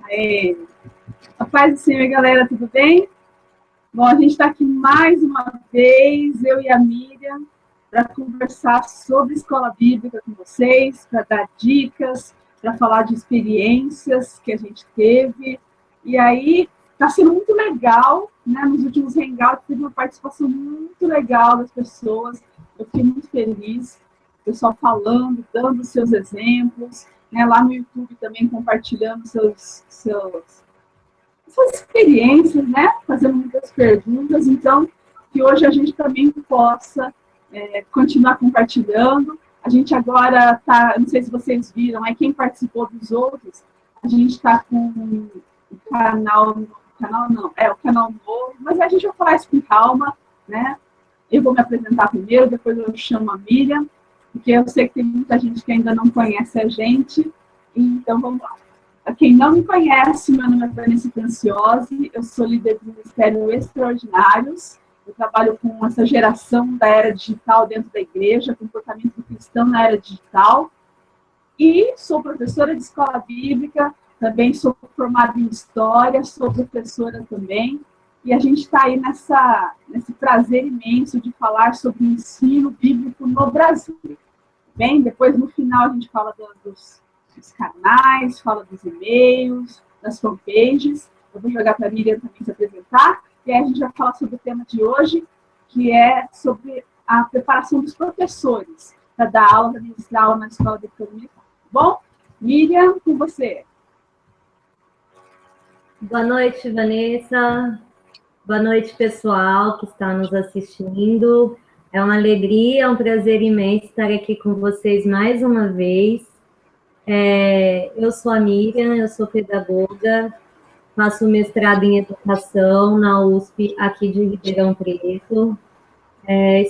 É, a paz do Senhor, galera, tudo bem? Bom, a gente está aqui mais uma vez, eu e a Miriam, para conversar sobre escola bíblica com vocês, para dar dicas, para falar de experiências que a gente teve. E aí, está sendo muito legal, né? Nos últimos hangouts, teve uma participação muito legal das pessoas. Eu fiquei muito feliz, o pessoal falando, dando seus exemplos, né? Lá no YouTube também compartilhando suas experiências, né? Fazendo muitas perguntas. Então, que hoje a gente também possa continuar compartilhando. A gente agora está, não sei se vocês viram, quem participou dos outros, a gente está com o canal novo, mas a gente vai falar isso com calma, né? Eu vou me apresentar primeiro, depois eu chamo a Miriam, porque eu sei que tem muita gente que ainda não conhece a gente, então vamos lá. Para quem não me conhece, meu nome é Vanessa Franciose, eu sou líder do Ministério Extraordinários, eu trabalho com essa geração da era digital dentro da igreja, comportamento cristão na era digital, e sou professora de escola bíblica, também sou formada em história, sou professora também, e a gente está aí nesse prazer imenso de falar sobre o ensino bíblico no Brasil. Bem, depois no final a gente fala dos canais, fala dos e-mails, das fanpages. Eu vou jogar para a Miriam também se apresentar, e aí a gente vai falar sobre o tema de hoje, que é sobre a preparação dos professores para dar aula, para ministrar aula na escola de comunicação. Bom, Miriam, com você. Boa noite, Vanessa. Boa noite, pessoal que está nos assistindo. É uma alegria, um prazer imenso estar aqui com vocês mais uma vez. Eu sou a Miriam, eu sou pedagoga, faço mestrado em educação na USP, aqui de Ribeirão Preto.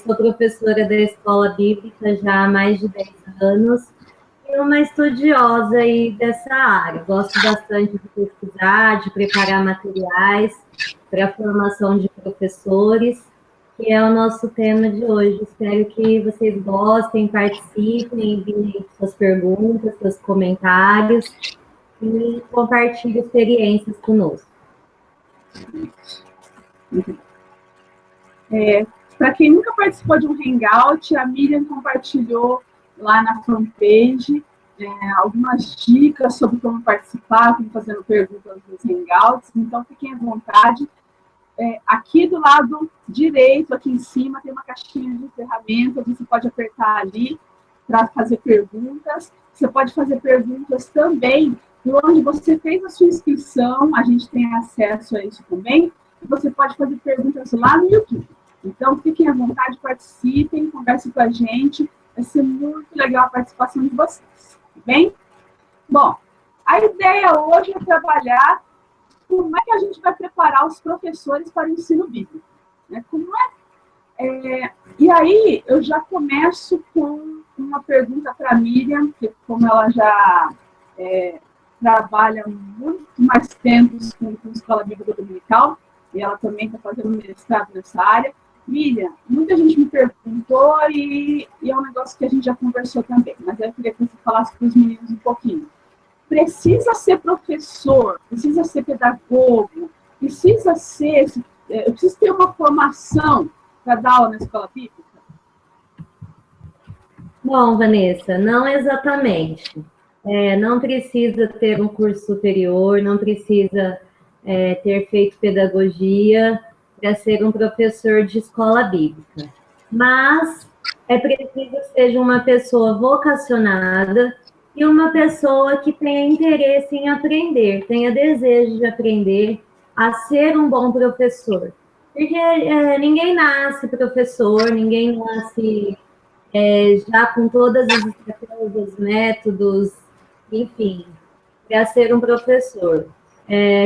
Sou professora da escola bíblica já há mais de 10 anos e uma estudiosa aí dessa área. Gosto bastante de pesquisar, de preparar materiais para a formação de professores, que é o nosso tema de hoje. Espero que vocês gostem, participem, enviem suas perguntas, seus comentários e compartilhem experiências conosco. Para quem nunca participou de um hangout, a Miriam compartilhou lá na fanpage algumas dicas sobre como participar, como fazendo perguntas nos hangouts, então fiquem à vontade. Aqui do lado direito, aqui em cima, tem uma caixinha de ferramentas, você pode apertar ali para fazer perguntas. Você pode fazer perguntas também por onde você fez a sua inscrição, a gente tem acesso a isso também, e você pode fazer perguntas lá no YouTube. Então, fiquem à vontade, participem, conversem com a gente, vai ser muito legal a participação de vocês, tá bem? Bom, a ideia hoje é trabalhar como é que a gente vai preparar os professores para o ensino bíblico. Né? E aí, eu já começo com uma pergunta para a Miriam, que como ela já trabalha muito mais tempo com escola bíblica dominical, e ela também está fazendo mestrado nessa área. Miriam, muita gente me perguntou e é um negócio que a gente já conversou também, mas eu queria que você falasse para os meninos um pouquinho. Precisa ser professor, precisa ser pedagogo, eu preciso ter uma formação para dar aula na escola bíblica? Bom, Vanessa, não exatamente. Não precisa ter um curso superior, não precisa ter feito pedagogia para ser um professor de escola bíblica. Mas é preciso que seja uma pessoa vocacionada e uma pessoa que tenha interesse em aprender, tenha desejo de aprender a ser um bom professor. Porque ninguém nasce professor, ninguém nasce já com todas as estratégias, métodos, enfim, para ser um professor.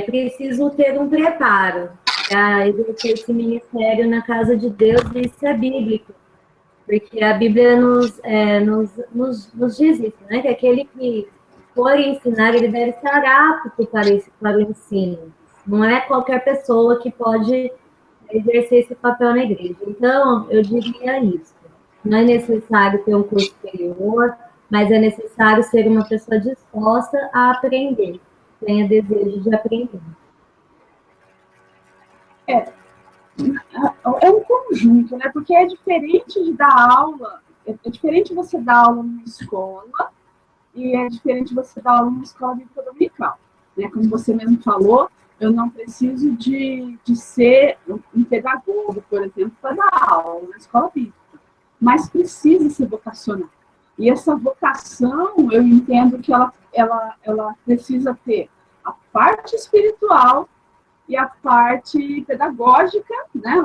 Preciso ter um preparo para exercer esse ministério na casa de Deus, e isso é bíblico. Porque a Bíblia nos diz isso, né? Que aquele que for ensinar, ele deve estar apto para o ensino. Não é qualquer pessoa que pode exercer esse papel na igreja. Então, eu diria isso. Não é necessário ter um curso superior, mas é necessário ser uma pessoa disposta a aprender. tenha desejo de aprender. É um conjunto, né? Porque é diferente de dar aula, é diferente você dar aula numa escola e é diferente você dar aula numa escola bíblica dominical. Né? Como você mesmo falou, eu não preciso de ser um pedagogo, por exemplo, para dar aula na escola bíblica, mas precisa ser vocacional. E essa vocação, eu entendo que ela precisa ter a parte espiritual e a parte pedagógica, né?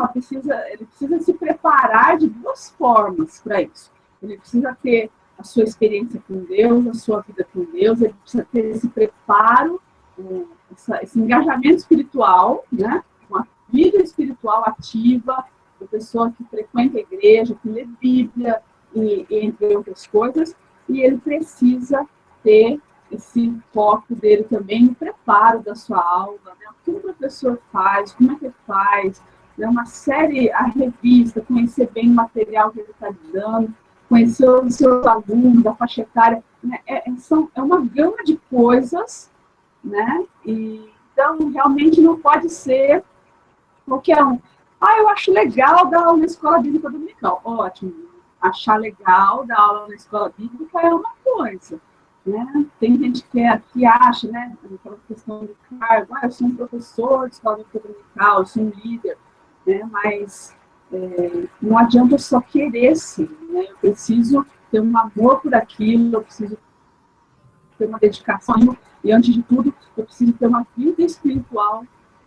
Ele precisa se preparar de duas formas para isso. Ele precisa ter a sua experiência com Deus, a sua vida com Deus, ele precisa ter esse preparo, esse engajamento espiritual, né? Com a vida espiritual ativa, a pessoa que frequenta a igreja, que lê Bíblia, e entre outras coisas, e ele precisa ter esse foco dele também no preparo da sua aula, né? O que o professor faz, como é que ele faz, né? Uma série, a revista, conhecer bem o material que ele está dando, conhecer os seus alunos, a faixa etária, né? É uma gama de coisas, né? Então, realmente não pode ser qualquer um. Eu acho legal dar aula na escola bíblica dominical. Ótimo. Achar legal dar aula na escola bíblica é uma coisa. Né? Tem gente que acha, né, aquela questão do cargo, eu sou um professor de escola bíblica dominical, eu sou um líder, né? Mas não adianta só querer ser, né? Eu preciso ter um amor por aquilo, eu preciso ter uma dedicação, e antes de tudo, eu preciso ter uma vida espiritual,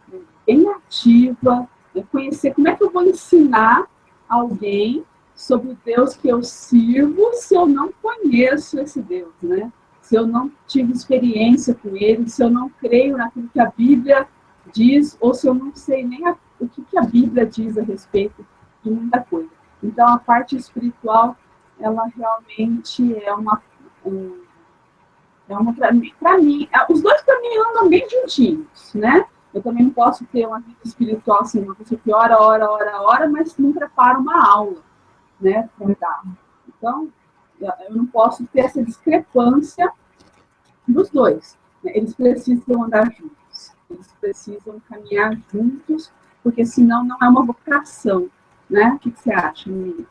né, bem ativa, né? Conhecer como é que eu vou ensinar alguém sobre o Deus que eu sirvo se eu não conheço esse Deus, né? Se eu não tive experiência com ele, se eu não creio naquilo que a Bíblia diz, ou se eu não sei nem o que a Bíblia diz a respeito de muita coisa. Então, a parte espiritual, ela realmente é uma para mim, os dois para mim andam bem juntinhos, né? Eu também não posso ter uma vida espiritual assim, uma pessoa que ora, mas não prepara uma aula, né, para dar. Então, eu não posso ter essa discrepância dos dois. Né? Eles precisam andar juntos, eles precisam caminhar juntos, porque senão não é uma vocação. Né? O que você acha, Miriam?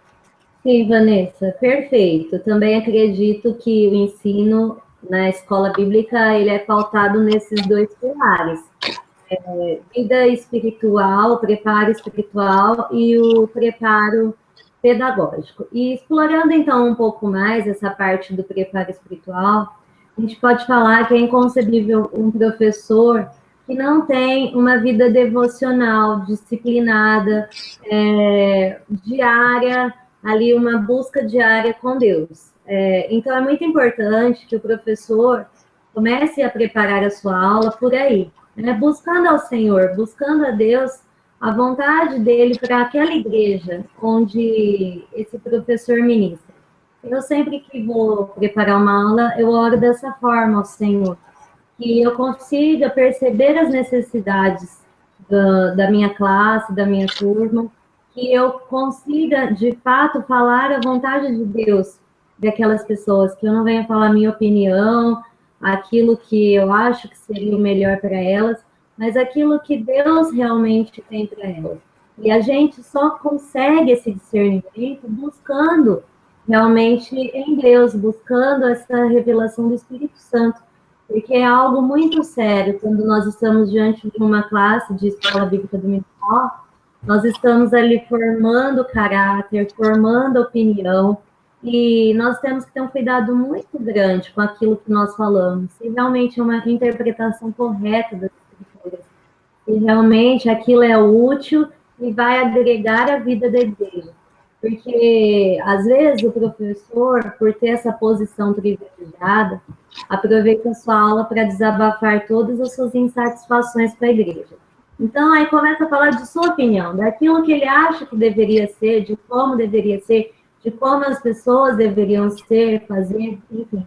Sim, Vanessa, perfeito. Também acredito que o ensino na escola bíblica ele é pautado nesses dois pilares. Vida espiritual, preparo espiritual e o preparo pedagógico. E explorando então um pouco mais essa parte do preparo espiritual, a gente pode falar que é inconcebível um professor que não tem uma vida devocional, disciplinada, diária, ali uma busca diária com Deus. Então é muito importante que o professor comece a preparar a sua aula por aí, né? Buscando ao Senhor, buscando a Deus, a vontade dele para aquela igreja onde esse professor ministra. Eu sempre que vou preparar uma aula, eu oro dessa forma ao Senhor, que eu consiga perceber as necessidades da minha classe, da minha turma, que eu consiga, de fato, falar a vontade de Deus daquelas pessoas, que eu não venha falar a minha opinião, aquilo que eu acho que seria o melhor para elas, mas aquilo que Deus realmente tem para elas. E a gente só consegue esse discernimento buscando realmente em Deus, buscando essa revelação do Espírito Santo, porque é algo muito sério quando nós estamos diante de uma classe de escola bíblica dominical, nós estamos ali formando caráter, formando opinião, e nós temos que ter um cuidado muito grande com aquilo que nós falamos, se realmente é uma interpretação correta das escrituras, se realmente aquilo é útil e vai agregar a vida da igreja. Porque, às vezes, o professor, por ter essa posição privilegiada, aproveita a sua aula para desabafar todas as suas insatisfações com a igreja. Então, aí começa a falar de sua opinião, daquilo que ele acha que deveria ser, de como deveria ser, de como as pessoas deveriam ser, fazer, enfim.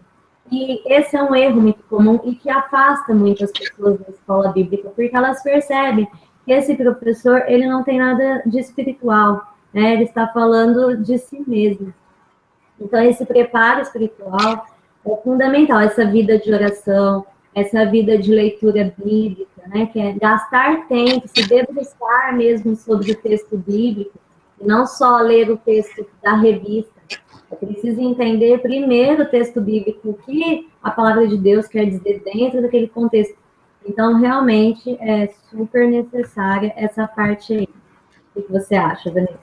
E esse é um erro muito comum e que afasta muitas pessoas da escola bíblica, porque elas percebem que esse professor, ele não tem nada de espiritual, né? Ele está falando de si mesmo. Então, esse preparo espiritual é fundamental, essa vida de oração, essa vida de leitura bíblica, né? Que é gastar tempo, se debruçar mesmo sobre o texto bíblico, e não só ler o texto da revista. É preciso entender primeiro o texto bíblico, o que a palavra de Deus quer dizer dentro daquele contexto. Então, realmente, é super necessária essa parte aí. O que você acha, Vanessa?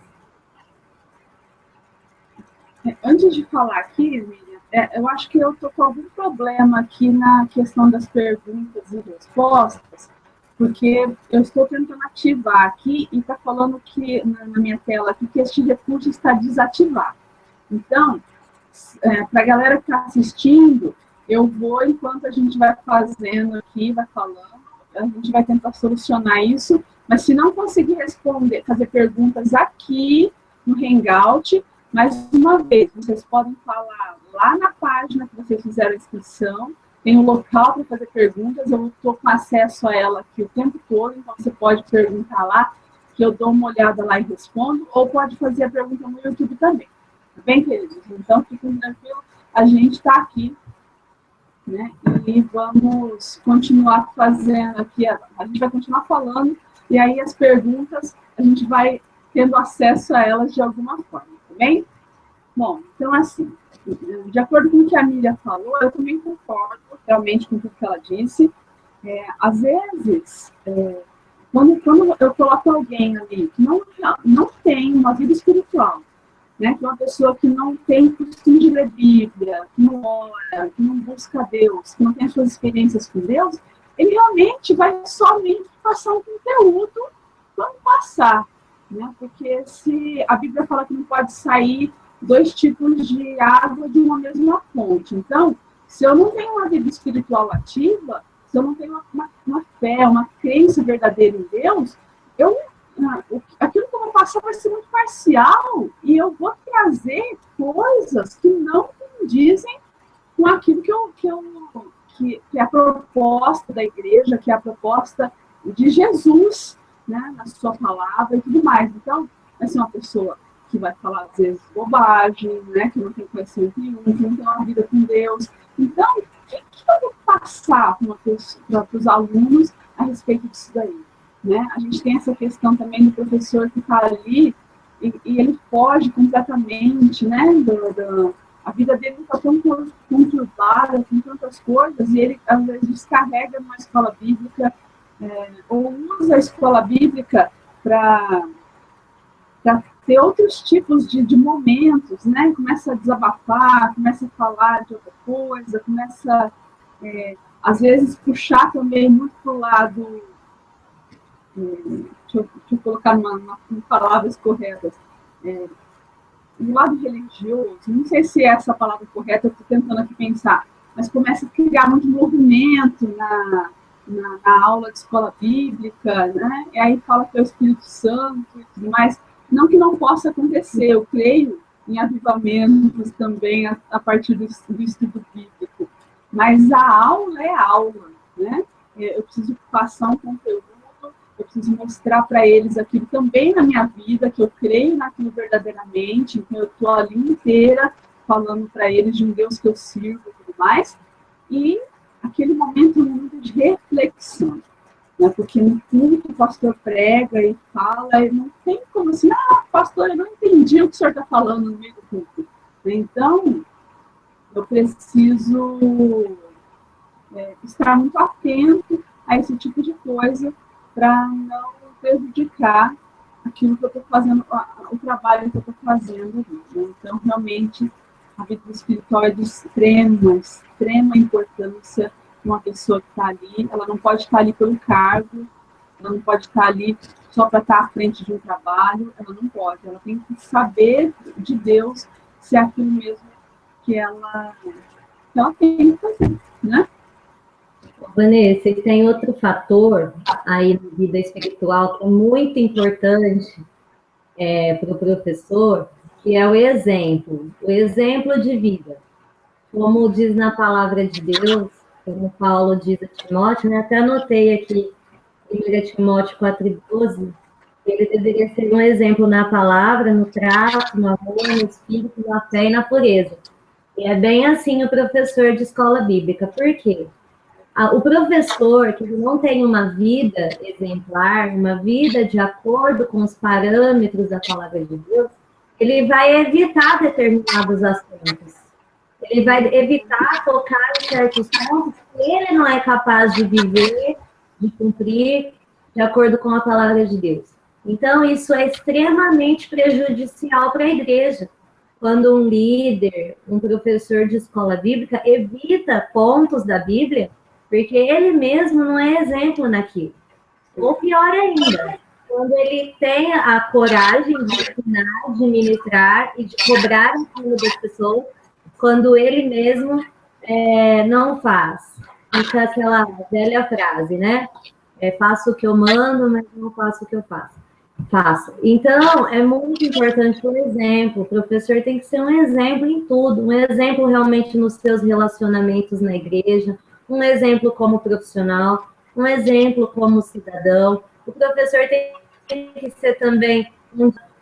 Antes de falar aqui, Miriam, eu acho que eu estou com algum problema aqui na questão das perguntas e respostas, porque eu estou tentando ativar aqui e está falando que, na minha tela aqui, que este recurso está desativado. Então, para a galera que está assistindo, eu vou, enquanto a gente vai fazendo aqui, vai falando, a gente vai tentar solucionar isso, mas se não conseguir responder, fazer perguntas aqui no Hangout, mais uma vez, vocês podem falar lá na página que vocês fizeram a inscrição, tem um local para fazer perguntas, eu estou com acesso a ela aqui o tempo todo, então você pode perguntar lá, que eu dou uma olhada lá e respondo, ou pode fazer a pergunta no YouTube também. Tá bem, queridos? Então, fiquem tranquilos, a gente está aqui, né? E vamos continuar fazendo aqui, a gente vai continuar falando, e aí as perguntas, a gente vai tendo acesso a elas de alguma forma, tá bem? Bom, então assim, de acordo com o que a Miriam falou, eu também concordo realmente com tudo que ela disse. Às vezes, quando eu coloco alguém ali que não tem uma vida espiritual, né, que é uma pessoa que não tem costume de ler Bíblia, que não ora, que não busca Deus, que não tem as suas experiências com Deus, ele realmente vai somente passar um conteúdo, vamos passar, né? Porque se a Bíblia fala que não pode sair 2 tipos de água de uma mesma fonte. Então, se eu não tenho uma vida espiritual ativa, se eu não tenho uma fé, uma crença verdadeira em Deus, aquilo que eu vou passar vai ser muito parcial e eu vou trazer coisas que não condizem com aquilo que é a proposta da igreja, que é a proposta de Jesus, né, na sua palavra e tudo mais. Então, vai ser uma pessoa que vai falar, às vezes, bobagem, né, que não tem conhecimento nenhum, que não tem uma vida com Deus. Então, o que eu vou passar para os alunos a respeito disso daí? Né? A gente tem essa questão também do professor que está ali e ele foge completamente, né, a vida dele está tão conturbada, com tantas coisas, e ele, às vezes, descarrega numa escola bíblica, ou usa a escola bíblica para ter outros tipos de momentos, né? Começa a desabafar, começa a falar de outra coisa, começa, às vezes, puxar também muito para o lado, deixa eu colocar em palavras corretas, do lado religioso, não sei se é essa a palavra correta, eu estou tentando aqui pensar, mas começa a criar muito movimento na aula de escola bíblica, né? E aí fala que é o Espírito Santo e tudo mais. Não que não possa acontecer, eu creio em avivamentos também a partir do estudo bíblico, mas a aula é aula, né? Eu preciso passar um conteúdo, eu preciso mostrar para eles aquilo também na minha vida, que eu creio naquilo verdadeiramente, então eu estou ali inteira falando para eles de um Deus que eu sirvo e tudo mais, e aquele momento, um momento de reflexão, né? Porque no culto o pastor prega e fala, e não tem como assim, pastor, eu não entendi o que o senhor está falando no meio do culto. Então, eu preciso estar muito atento a esse tipo de coisa para não prejudicar aquilo que eu estou fazendo, o trabalho que eu estou fazendo. Né? Então, realmente, a vida espiritual é de extrema importância para uma pessoa que está ali. Ela não pode estar ali pelo cargo, ela não pode estar ali só para estar à frente de um trabalho, ela não pode. Ela tem que saber de Deus se é aquilo mesmo que ela tem que fazer, né? Vanessa, e tem outro fator aí na vida espiritual que é muito importante para o professor, que é o exemplo de vida. Como diz na palavra de Deus, como Paulo diz a Timóteo, né? Até anotei aqui, em 1 Timóteo 4,12, ele deveria ser um exemplo na palavra, no trato, no amor, no espírito, na fé e na pureza. E é bem assim o professor de escola bíblica. Por quê? O professor que não tem uma vida exemplar, uma vida de acordo com os parâmetros da palavra de Deus, ele vai evitar determinados assuntos. Ele vai evitar tocar em certos pontos que ele não é capaz de viver, de cumprir, de acordo com a palavra de Deus. Então, isso é extremamente prejudicial para a igreja. Quando um líder, um professor de escola bíblica evita pontos da Bíblia, porque ele mesmo não é exemplo naquilo. Ou pior ainda, quando ele tem a coragem de ensinar, de ministrar e de cobrar aquilo das pessoas, quando ele mesmo não faz. Fica aquela velha frase, né? Faço o que eu mando, mas não faço o que eu faço. Então, é muito importante o exemplo. O professor tem que ser um exemplo em tudo. Um exemplo realmente nos seus relacionamentos na igreja, um exemplo como profissional, um exemplo como cidadão. O professor tem que ser também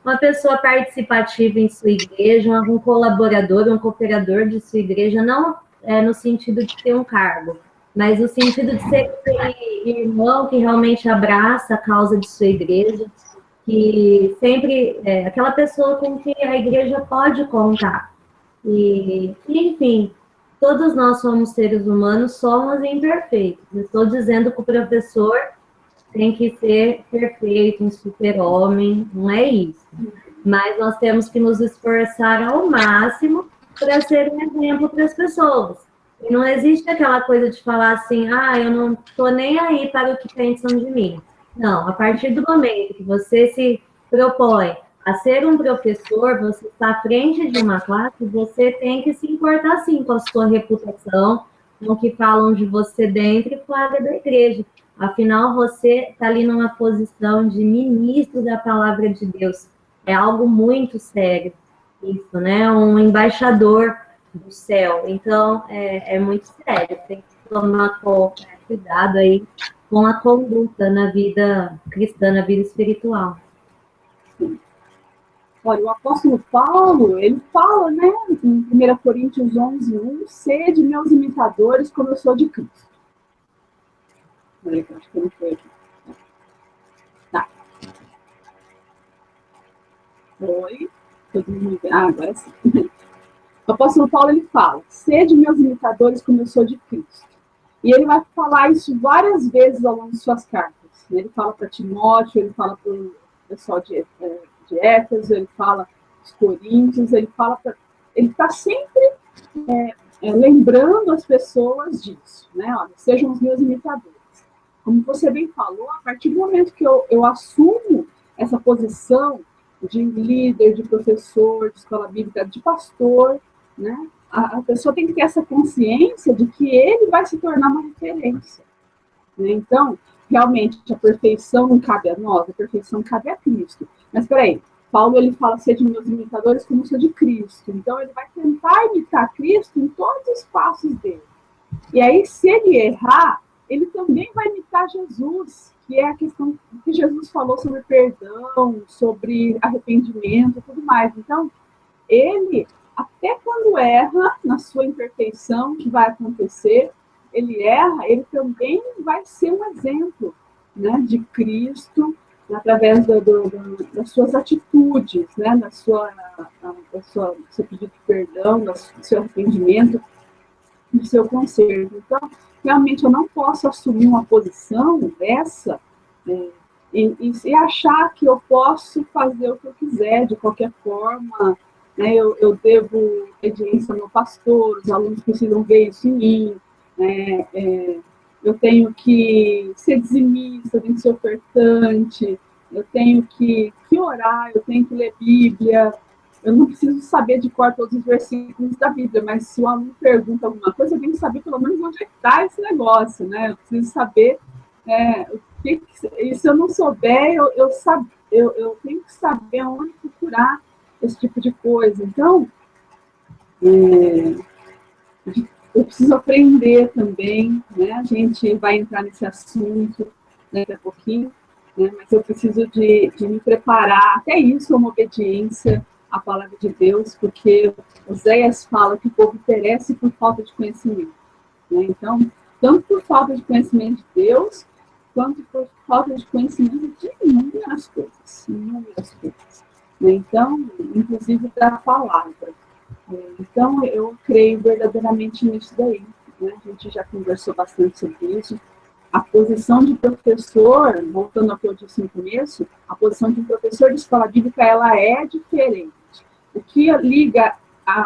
uma pessoa participativa em sua igreja, um colaborador, um cooperador de sua igreja, não no sentido de ter um cargo, mas no sentido de ser aquele irmão que realmente abraça a causa de sua igreja, que sempre é aquela pessoa com quem a igreja pode contar. E enfim, todos nós somos seres humanos, somos imperfeitos. Não estou dizendo que o professor tem que ser perfeito, um super-homem, não é isso. Mas nós temos que nos esforçar ao máximo para ser um exemplo para as pessoas. E não existe aquela coisa de falar assim, eu não estou nem aí para o que pensam de mim. Não, a partir do momento que você se propõe a ser um professor, você está à frente de uma classe, você tem que se importar sim com a sua reputação, com o que falam de você dentro e fora da igreja. Afinal, você está ali numa posição de ministro da palavra de Deus. É algo muito sério isso, né? Um embaixador do céu. Então, é muito sério. Tem que tomar cuidado aí com a conduta na vida cristã, na vida espiritual. Sim. Olha, o apóstolo Paulo, ele fala, né, em 1 Coríntios 11:1, sede meus imitadores como eu sou de Cristo. Olha, acho que não foi aqui. Tá. Foi. Todo mundo... agora sim. O apóstolo Paulo, ele fala, sede meus imitadores como eu sou de Cristo. E ele vai falar isso várias vezes ao longo de suas cartas. Ele fala para Timóteo, ele fala para o pessoal de Éfeso, ele fala para os Coríntios, ele está sempre lembrando as pessoas disso, né? Olha, sejam os meus imitadores. Como você bem falou, a partir do momento que eu assumo essa posição de líder, de professor, de escola bíblica, de pastor, né? A pessoa tem que ter essa consciência de que ele vai se tornar uma referência. Né? Então, realmente, a perfeição não cabe a nós, a perfeição cabe a Cristo. Mas, peraí, Paulo, ele fala, sede meus imitadores como sou de Cristo. Então, ele vai tentar imitar Cristo em todos os passos dele. E aí, se ele errar, ele também vai imitar Jesus, que é a questão que Jesus falou sobre perdão, sobre arrependimento e tudo mais. Então, ele, até quando erra, na sua imperfeição, que vai acontecer, ele erra, ele também vai ser um exemplo, né, de Cristo, através das suas atitudes, né, do seu pedido de perdão, do seu arrependimento, do seu conserto. Então, realmente, eu não posso assumir uma posição dessa e achar que eu posso fazer o que eu quiser, de qualquer forma, né, eu devo obediência ao meu pastor, os alunos precisam ver isso em mim, eu tenho que ser dizimista, eu tenho que ser ofertante, eu tenho que orar, eu tenho que ler Bíblia. Eu não preciso saber de cor todos os versículos da Bíblia, mas se o aluno pergunta alguma coisa, eu tenho que saber pelo menos onde está esse negócio, né? Eu preciso saber e se eu não souber, eu tenho que saber onde procurar esse tipo de coisa. Então, eu preciso aprender também, né? A gente vai entrar nesse assunto daqui a pouquinho, né? Mas eu preciso de me preparar. Até isso é uma obediência à palavra de Deus, porque Oséias fala que o povo perece por falta de conhecimento. Né? Então, tanto por falta de conhecimento de Deus, quanto por falta de conhecimento de inúmeras coisas, né? Então, inclusive da palavra. Então, eu creio verdadeiramente nisso daí, né? A gente já conversou bastante sobre isso. A posição de professor, voltando ao que eu disse no começo, a posição de um professor de escola bíblica, ela é diferente. O que liga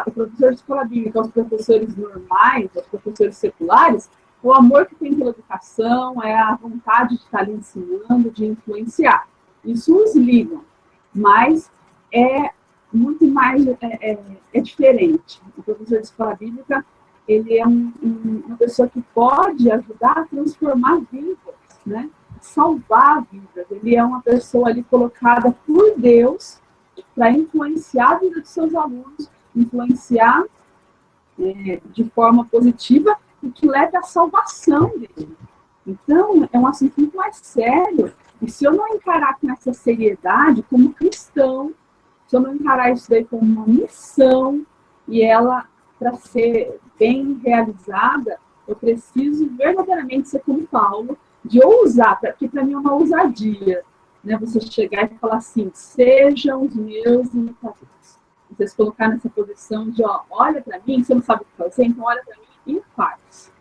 o professor de escola bíblica aos professores normais, aos professores seculares, o amor que tem pela educação, é a vontade de estar ali ensinando, de influenciar. Isso os ligam, mas é muito mais, é diferente. O professor de escola bíblica, ele é uma pessoa que pode ajudar a transformar vidas, né? Salvar vidas. Ele é uma pessoa ali colocada por Deus para influenciar a vida dos seus alunos, influenciar de forma positiva e que leve à salvação dele. Então, é um assunto muito mais sério. E se eu não encarar com essa seriedade, como cristão, se eu não encarar isso daí como uma missão, e ela, para ser bem realizada, eu preciso verdadeiramente ser como Paulo, de ousar, porque para mim é uma ousadia, né? Você chegar e falar assim, sejam os meus imitadores. Você se colocar nessa posição de, ó, olha para mim, você não sabe o que fazer, então olha para mim e faz.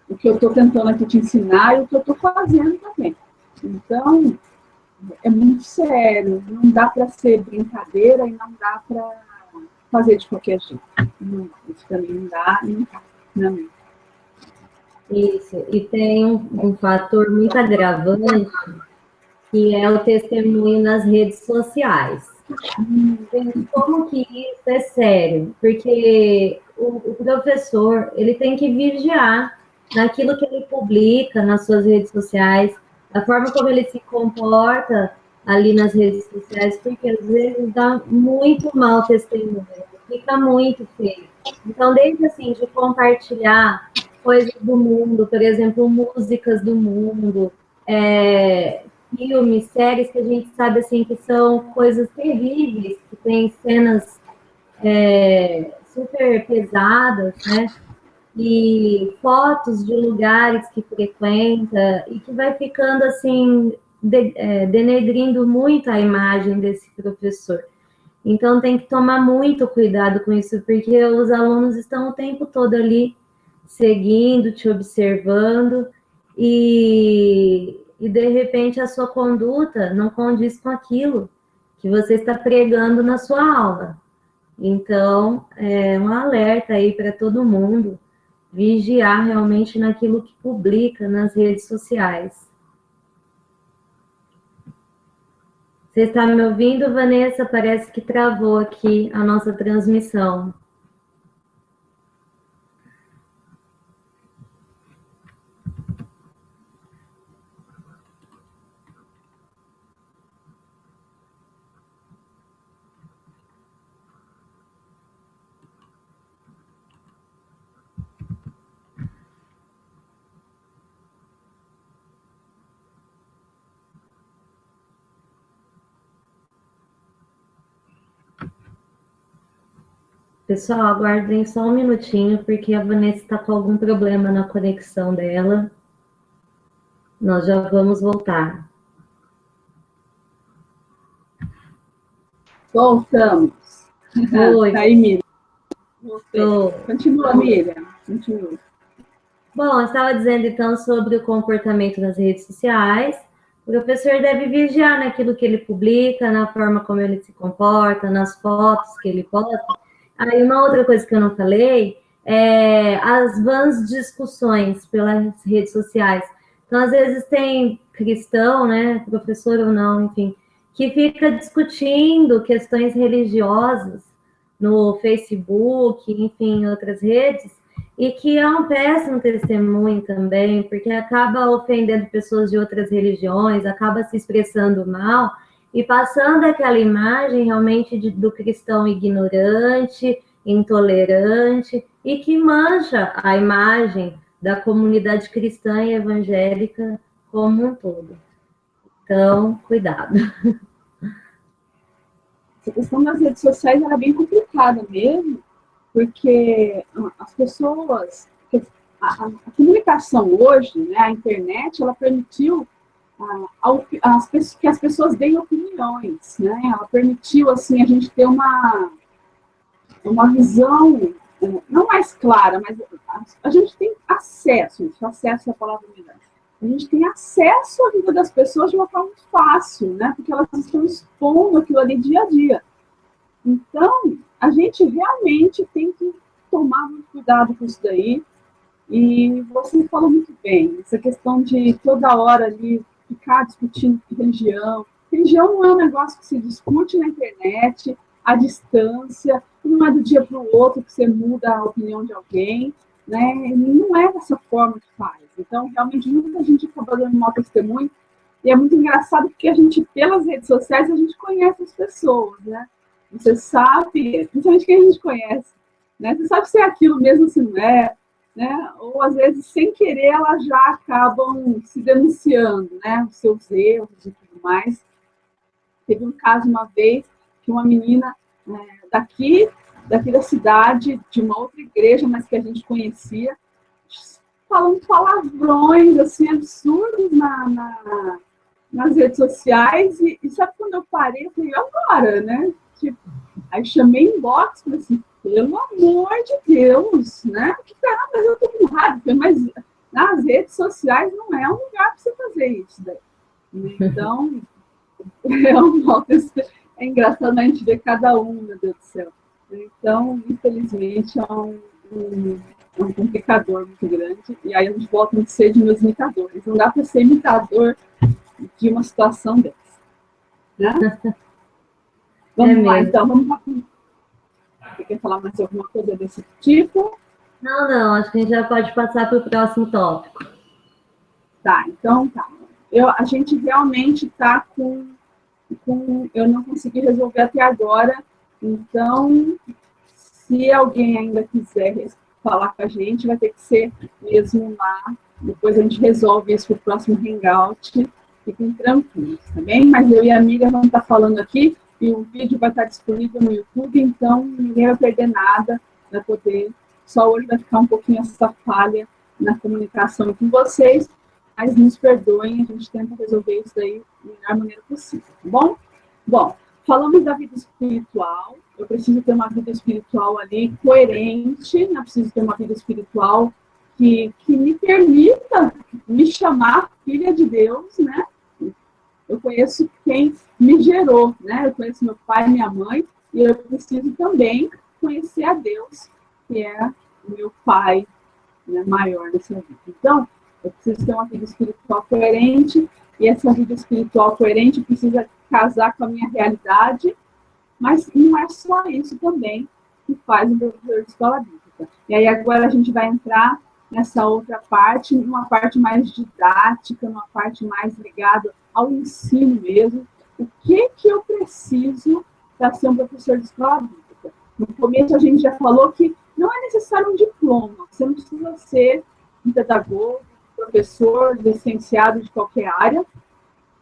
O que eu estou tentando aqui te ensinar e o que eu estou fazendo também. Então, é muito sério, não dá para ser brincadeira e não dá para fazer de qualquer jeito. Não, isso também não dá, não dá. Não. Isso, e tem um fator muito agravante, que é o testemunho nas redes sociais. Como que isso é sério? Porque o professor, ele tem que vigiar naquilo que ele publica nas suas redes sociais, da forma como ele se comporta ali nas redes sociais, porque às vezes dá muito mau testemunho, fica muito feio. Então, desde assim, de compartilhar coisas do mundo, por exemplo, músicas do mundo, filmes, séries que a gente sabe assim que são coisas terríveis, que tem cenas super pesadas, né? E fotos de lugares que frequenta e que vai ficando assim denegrindo muito a imagem desse professor. Então tem que tomar muito cuidado com isso, porque os alunos estão o tempo todo ali seguindo, te observando e de repente a sua conduta não condiz com aquilo que você está pregando na sua aula. Então, é um alerta aí para todo mundo vigiar realmente naquilo que publica nas redes sociais. Você está me ouvindo, Vanessa? Parece que travou aqui a nossa transmissão. Pessoal, aguardem só um minutinho, porque a Vanessa está com algum problema na conexão dela. Nós já vamos voltar. Voltamos. Oi. Tá aí, Miriam. Continua, Miriam. Continua. Bom, eu estava dizendo então sobre o comportamento nas redes sociais. O professor deve vigiar naquilo que ele publica, na forma como ele se comporta, nas fotos que ele posta. Aí uma outra coisa que eu não falei é as vãs discussões pelas redes sociais. Então, às vezes tem cristão, né, professor ou não, enfim, que fica discutindo questões religiosas no Facebook, enfim, em outras redes, e que é um péssimo testemunho também, porque acaba ofendendo pessoas de outras religiões, acaba se expressando mal, e passando aquela imagem realmente do cristão ignorante, intolerante, e que mancha a imagem da comunidade cristã e evangélica como um todo. Então, cuidado. Essa questão das redes sociais era bem complicada mesmo, porque as pessoas, a comunicação hoje, né, a internet, ela permitiu que as pessoas deem opiniões, né? Ela permitiu, assim, a gente ter uma visão, não mais clara, mas a gente tem acesso, acesso é a palavra melhor. A gente tem acesso à vida das pessoas de uma forma muito fácil, né? Porque elas estão expondo aquilo ali dia a dia. Então, a gente realmente tem que tomar muito cuidado com isso daí. E você falou muito bem, essa questão de toda hora ali ficar discutindo religião. Religião não é um negócio que se discute na internet, à distância, não é do dia para o outro que você muda a opinião de alguém, né? Não é dessa forma que faz. Então, realmente, muita gente acaba dando mau testemunho, e é muito engraçado porque a gente, pelas redes sociais, a gente conhece as pessoas, né? Você sabe, principalmente quem a gente conhece, né? Você sabe se é aquilo mesmo, se não é, né? Ou às vezes, sem querer, elas já acabam se denunciando, né? Os seus erros e tudo mais. Teve um caso uma vez que uma menina daqui da cidade, de uma outra igreja, mas que a gente conhecia, falando palavrões assim absurdos nas redes sociais. E sabe quando eu parei? Eu falei, agora, né? Tipo, aí chamei inbox, falei assim, pelo amor de Deus, né? Que tá, mas eu tô com raiva. Mas nas redes sociais não é um lugar para você fazer isso daí. Então, é engraçado a gente ver cada um, meu Deus do céu. Então, infelizmente, é um complicador muito grande. E aí a gente volta a ser de meus imitadores. Não dá para ser imitador de uma situação dessa. Né? Vamos lá, então, vamos lá. Você quer falar mais alguma coisa desse tipo? Não, acho que a gente já pode passar para o próximo tópico. Tá, então tá. A gente realmente está com. Eu não consegui resolver até agora, então, se alguém ainda quiser falar com a gente, vai ter que ser mesmo lá. Depois a gente resolve isso para o próximo Hangout. Fiquem tranquilos, tá bem? Mas eu e a amiga vamos estar falando aqui. E o vídeo vai estar disponível no YouTube, então ninguém vai perder nada, vai poder. Só hoje vai ficar um pouquinho essa falha na comunicação com vocês, mas nos perdoem, a gente tenta resolver isso daí da melhor maneira possível, tá bom? Bom, falamos da vida espiritual, eu preciso ter uma vida espiritual ali coerente, eu preciso ter uma vida espiritual que me permita me chamar filha de Deus, né? Eu conheço quem me gerou, né? Eu conheço meu pai e minha mãe, e eu preciso também conhecer a Deus, que é o meu pai, né, maior nessa vida. Então, eu preciso ter uma vida espiritual coerente, e essa vida espiritual coerente precisa casar com a minha realidade, mas não é só isso também que faz um professor de escola bíblica. E aí agora a gente vai entrar nessa outra parte, numa parte mais didática, numa parte mais ligada ao ensino mesmo. O que eu preciso para ser um professor de escola bíblica? No começo a gente já falou que não é necessário um diploma, você não precisa ser um pedagogo, professor, licenciado de qualquer área,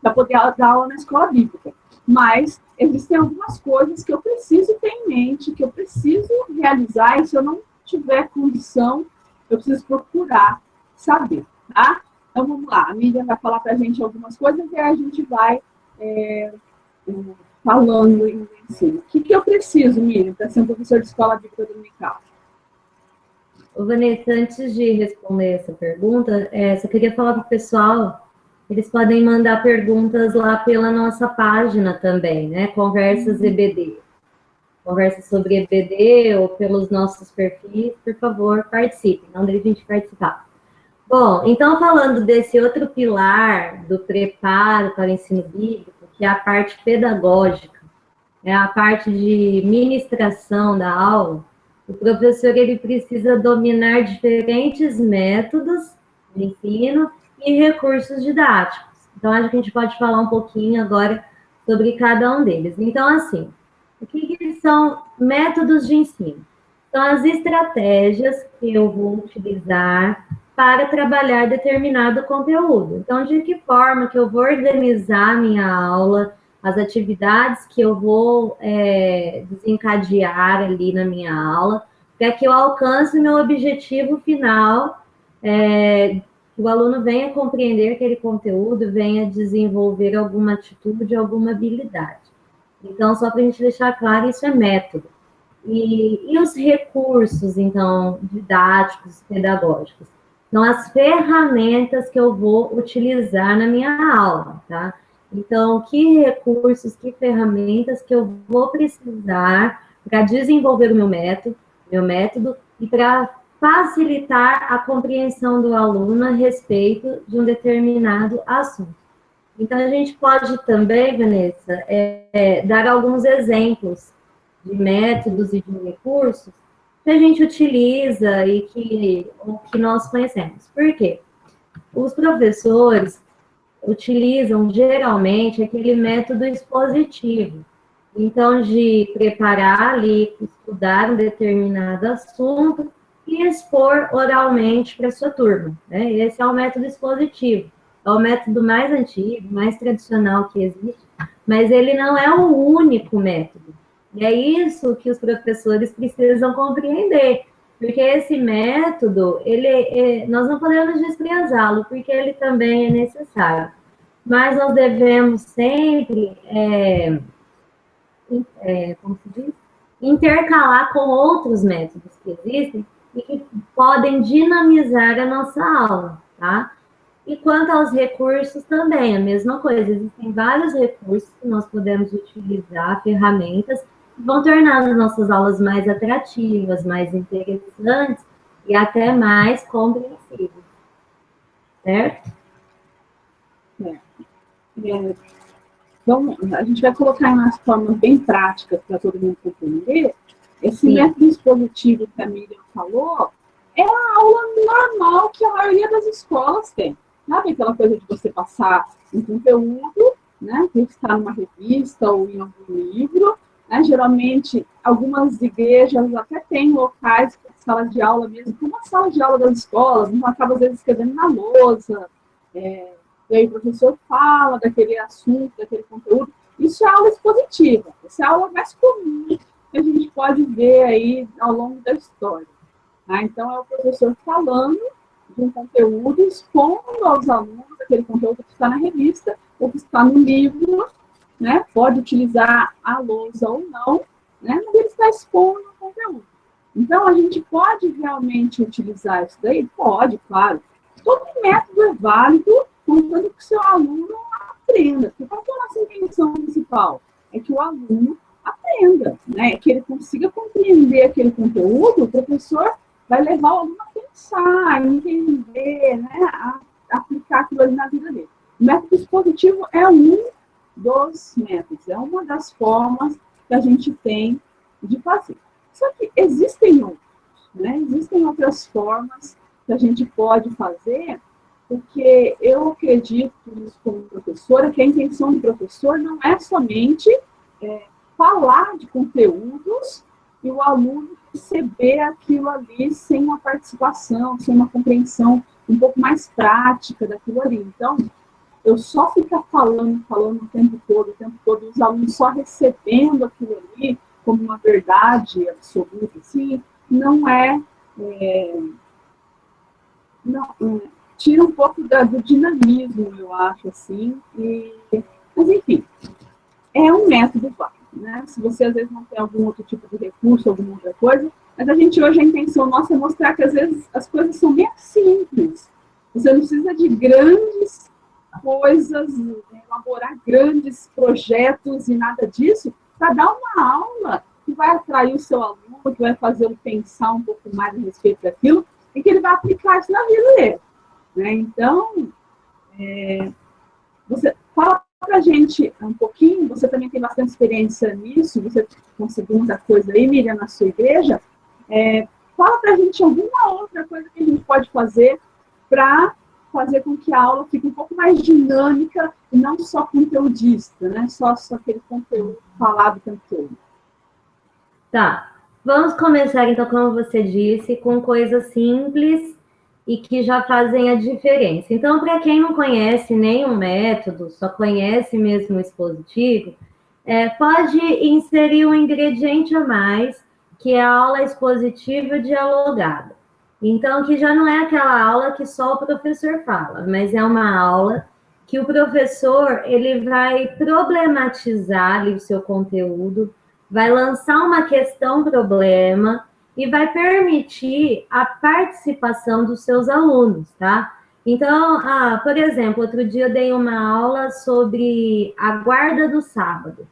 para poder dar aula na escola bíblica. Mas existem algumas coisas que eu preciso ter em mente, que eu preciso realizar, e se eu não tiver condição, eu preciso procurar saber, tá? Então, vamos lá. A Miriam vai falar para a gente algumas coisas e a gente vai falando em ensino. O que eu preciso, Miriam, para ser um professor de escola bíblica dominical? Ô, Vanessa, antes de responder essa pergunta, só queria falar para o pessoal, eles podem mandar perguntas lá pela nossa página também, né? Conversas EBD. Conversa sobre EBD ou pelos nossos perfis, por favor, participem, não deixem de participar. Bom, então falando desse outro pilar do preparo para o ensino bíblico, que é a parte pedagógica, é a parte de ministração da aula, o professor ele precisa dominar diferentes métodos de ensino e recursos didáticos. Então, a gente pode falar um pouquinho agora sobre cada um deles. Então, assim, o que são métodos de ensino? São as estratégias que eu vou utilizar para trabalhar determinado conteúdo. Então, de que forma que eu vou organizar a minha aula, as atividades que eu vou desencadear ali na minha aula, para que eu alcance o meu objetivo final que o aluno venha compreender aquele conteúdo, venha desenvolver alguma atitude, alguma habilidade. Então, só para a gente deixar claro, isso é método. E os recursos, então, didáticos, pedagógicos? São as ferramentas que eu vou utilizar na minha aula, tá? Então, que recursos, que ferramentas que eu vou precisar para desenvolver o meu método e para facilitar a compreensão do aluno a respeito de um determinado assunto. Então, a gente pode também, Vanessa, dar alguns exemplos de métodos e de recursos que a gente utiliza e que nós conhecemos. Por quê? Os professores utilizam geralmente aquele método expositivo. Então, de preparar ali, estudar um determinado assunto e expor oralmente para a sua turma, né? Esse é o método expositivo. É o método mais antigo, mais tradicional que existe, mas ele não é o único método. E é isso que os professores precisam compreender, porque esse método, nós não podemos desprezá-lo, porque ele também é necessário. Mas nós devemos sempre, como se diz? Intercalar com outros métodos que existem e que podem dinamizar a nossa aula, tá? E quanto aos recursos também, a mesma coisa. Existem vários recursos que nós podemos utilizar, ferramentas, que vão tornar as nossas aulas mais atrativas, mais interessantes e até mais compreensíveis. Certo? Então, a gente vai colocar em umas formas bem práticas para todo mundo compreender. Esse método expositivo que a Miriam falou é a aula normal que a maioria das escolas tem. Sabe aquela coisa de você passar um conteúdo, né, que está numa revista ou em algum livro, né? Geralmente, algumas igrejas até têm locais, sala de aula mesmo, como a sala de aula das escolas, então acaba às vezes escrevendo na lousa, e aí o professor fala daquele assunto, daquele conteúdo. Isso é aula expositiva, essa é a aula mais comum que a gente pode ver aí ao longo da história. Tá? Então, é o professor falando de um conteúdo, expondo aos alunos aquele conteúdo que está na revista, ou que está no livro, né? Pode utilizar a lousa ou não, né? Mas ele está expondo o conteúdo. Então, a gente pode realmente utilizar isso daí? Pode, claro. Todo método é válido, contanto que o seu aluno aprenda. Porque qual é a nossa intenção principal? É que o aluno aprenda, né? Que ele consiga compreender aquele conteúdo, o professor vai levar o aluno a pensar, a entender, né? A aplicar aquilo ali na vida dele. O método expositivo é um dos métodos, é uma das formas que a gente tem de fazer. Só que existem outros, né? Existem outras formas que a gente pode fazer, porque eu acredito nisso como professora, que a intenção do professor não é somente falar de conteúdos e o aluno receber aquilo ali sem uma participação, sem uma compreensão um pouco mais prática daquilo ali. Então, eu só ficar falando o tempo todo, os alunos só recebendo aquilo ali como uma verdade absoluta, assim, não tira um pouco do dinamismo, eu acho, assim, mas enfim, é um método válido, né? Se você às vezes não tem algum outro tipo de recurso, alguma outra coisa, mas a gente hoje, a intenção nossa é mostrar que às vezes as coisas são bem simples, você não precisa de grandes coisas, elaborar grandes projetos e nada disso, para dar uma aula que vai atrair o seu aluno, que vai fazê-lo pensar um pouco mais a respeito daquilo, e que ele vai aplicar isso na vida dele. Né? Então, você fala para a gente um pouquinho, você também tem bastante experiência nisso, você conseguiu muita coisa aí, Miriam, na sua igreja, fala para a gente alguma outra coisa que a gente pode fazer para fazer com que a aula fique um pouco mais dinâmica e não só conteudista, né? Só aquele conteúdo falado o tempo todo. Tá. Vamos começar, então, como você disse, com coisas simples e que já fazem a diferença. Então, para quem não conhece nenhum método, só conhece mesmo o expositivo, pode inserir um ingrediente a mais, que é a aula expositiva dialogada. Então, que já não é aquela aula que só o professor fala, mas é uma aula que o professor ele vai problematizar ali o seu conteúdo, vai lançar uma questão-problema e vai permitir a participação dos seus alunos, tá? Então, por exemplo, outro dia eu dei uma aula sobre a guarda do sábado,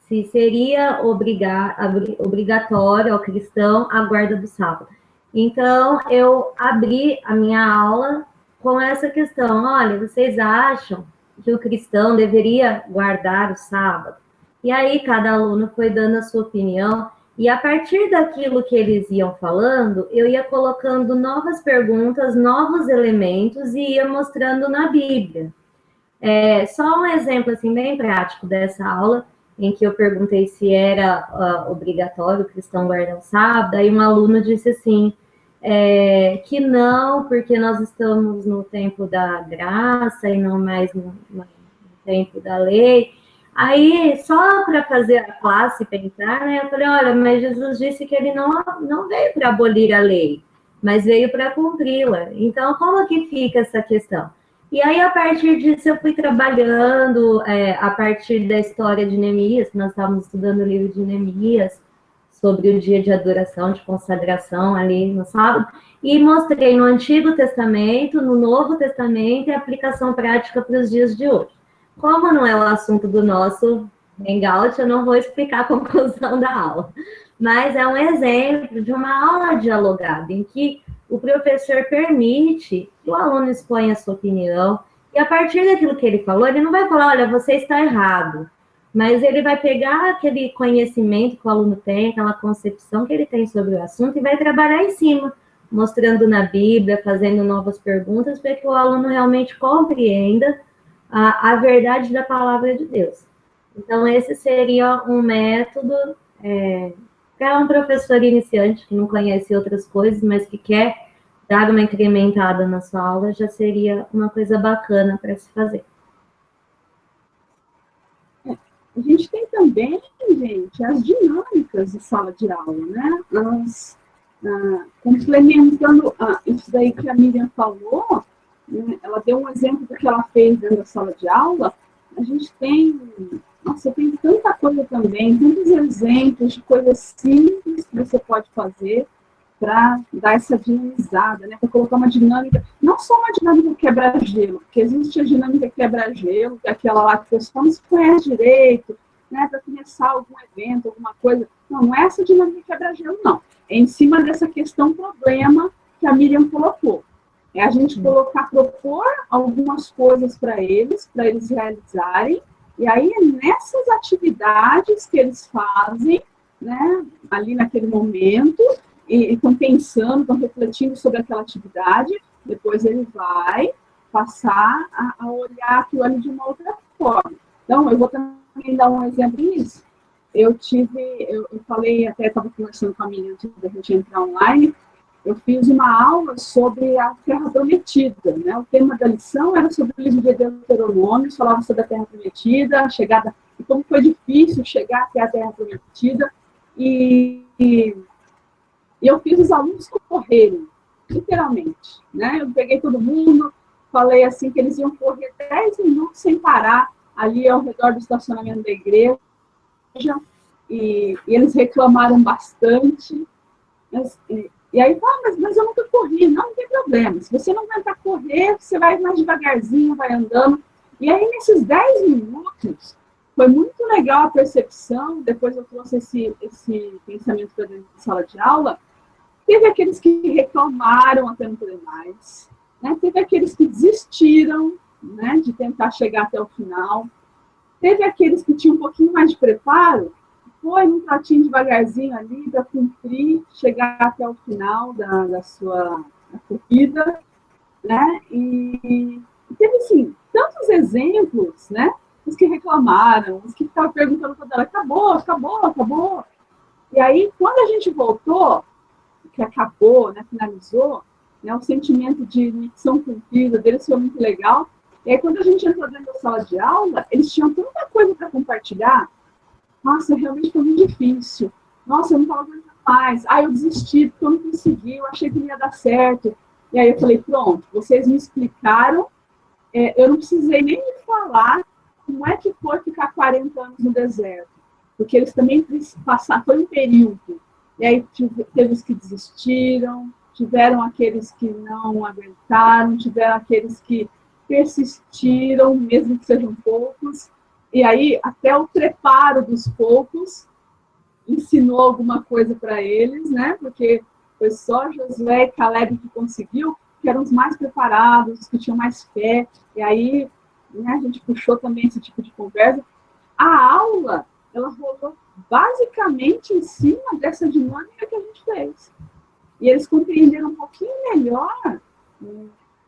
se seria obrigatório ao cristão a guarda do sábado. Então, eu abri a minha aula com essa questão. Olha, vocês acham que o cristão deveria guardar o sábado? E aí, cada aluno foi dando a sua opinião. E a partir daquilo que eles iam falando, eu ia colocando novas perguntas, novos elementos e ia mostrando na Bíblia. Só um exemplo assim, bem prático dessa aula, em que eu perguntei se era obrigatório o cristão guardar o sábado, aí um aluno disse assim, que não, porque nós estamos no tempo da graça e não mais no tempo da lei. Aí, só para fazer a classe pensar, né, eu falei, olha, mas Jesus disse que ele não veio para abolir a lei, mas veio para cumpri-la. Então, como que fica essa questão? E aí, a partir disso, eu fui trabalhando, a partir da história de Neemias, nós estávamos estudando o livro de Neemias, sobre o dia de adoração, de consagração ali no sábado, e mostrei no Antigo Testamento, no Novo Testamento, e a aplicação prática para os dias de hoje. Como não é o assunto do nosso Hangout, eu não vou explicar a conclusão da aula, mas é um exemplo de uma aula dialogada, em que o professor permite que o aluno exponha a sua opinião, e a partir daquilo que ele falou, ele não vai falar, olha, você está errado, mas ele vai pegar aquele conhecimento que o aluno tem, aquela concepção que ele tem sobre o assunto e vai trabalhar em cima, mostrando na Bíblia, fazendo novas perguntas, para que o aluno realmente compreenda a verdade da palavra de Deus. Então, esse seria um método para um professor iniciante que não conhece outras coisas, mas que quer dar uma incrementada na sua aula, já seria uma coisa bacana para se fazer. A gente tem também, gente, as dinâmicas de sala de aula, né? Complementando isso daí que a Miriam falou, né? Ela deu um exemplo do que ela fez dentro da sala de aula. A gente tem, tem tanta coisa também, tantos exemplos de coisas simples que você pode fazer para dar essa dinamizada, né? Para colocar uma dinâmica, não só uma dinâmica quebra-gelo, porque existe a dinâmica quebra-gelo, que é aquela lá que o pessoal não se conhece direito, né? Para começar algum evento, alguma coisa. Não é essa dinâmica quebra-gelo, não. É em cima dessa questão problema que a Miriam colocou. É a gente propor algumas coisas para eles realizarem, e aí é nessas atividades que eles fazem, né? Ali naquele momento, e estão pensando, estão refletindo sobre aquela atividade, depois ele vai passar a olhar aquilo ali de uma outra forma. Então, eu vou também dar um exemplo disso. Eu falei, até estava conversando com a menina antes da gente entrar online, eu fiz uma aula sobre a Terra Prometida, né? O tema da lição era sobre o livro de Deuteronômio, falava sobre a Terra Prometida, e como foi difícil chegar até a Terra Prometida, e eu fiz os alunos correrem, literalmente, né? Eu peguei todo mundo, falei assim que eles iam correr 10 minutos sem parar ali ao redor do estacionamento da igreja, e eles reclamaram bastante. E aí, mas eu nunca corri. Não tem problema. Se você não aguentar correr, você vai mais devagarzinho, vai andando. E aí, nesses 10 minutos, foi muito legal a percepção. Depois eu trouxe esse pensamento para dentro da sala de aula. Teve aqueles que reclamaram até não poder mais, né? Teve aqueles que desistiram, né, de tentar chegar até o final. Teve aqueles que tinham um pouquinho mais de preparo, foi num tratinho devagarzinho ali para cumprir, chegar até o final da sua corrida, né? E teve, assim, tantos exemplos, né? Os que reclamaram, os que estavam perguntando toda hora, acabou. E aí, quando a gente voltou, que acabou, né, finalizou, né, o sentimento de missão cumprida deles foi muito legal. E aí, quando a gente entrou dentro da sala de aula, eles tinham tanta coisa para compartilhar. Nossa, realmente foi muito difícil. Nossa, eu não estava aguentando mais. Ah, eu desisti porque eu não consegui, eu achei que não ia dar certo. E aí eu falei, pronto, vocês me explicaram, eu não precisei nem me falar como é que foi ficar 40 anos no deserto. Porque eles também passaram, foi um período. E aí teve os que desistiram, tiveram aqueles que não aguentaram, tiveram aqueles que persistiram, mesmo que sejam poucos. E aí, até o preparo dos poucos ensinou alguma coisa para eles, né? Porque foi só Josué e Caleb que conseguiu, que eram os mais preparados, que tinham mais fé. E aí, né, a gente puxou também esse tipo de conversa. A aula, ela rolou basicamente em cima dessa dinâmica que a gente fez. E eles compreenderam um pouquinho melhor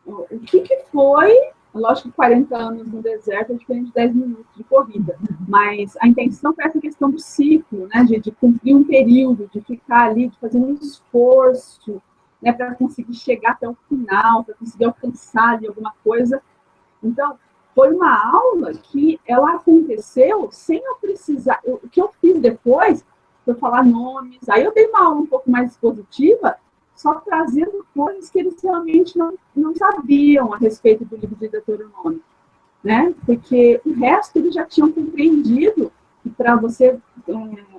o que foi. Lógico que 40 anos no deserto é diferente de 10 minutos de corrida, mas a intenção foi essa questão do ciclo, né, de cumprir um período, de ficar ali, de fazer um esforço, né, para conseguir chegar até o final, para conseguir alcançar ali alguma coisa. Então, foi uma aula que ela aconteceu sem eu precisar. O que eu fiz depois foi falar nomes. Aí eu dei uma aula um pouco mais expositiva, só trazendo coisas que eles realmente não sabiam a respeito do livro de Deuteronômio, né? Porque o resto eles já tinham compreendido que para você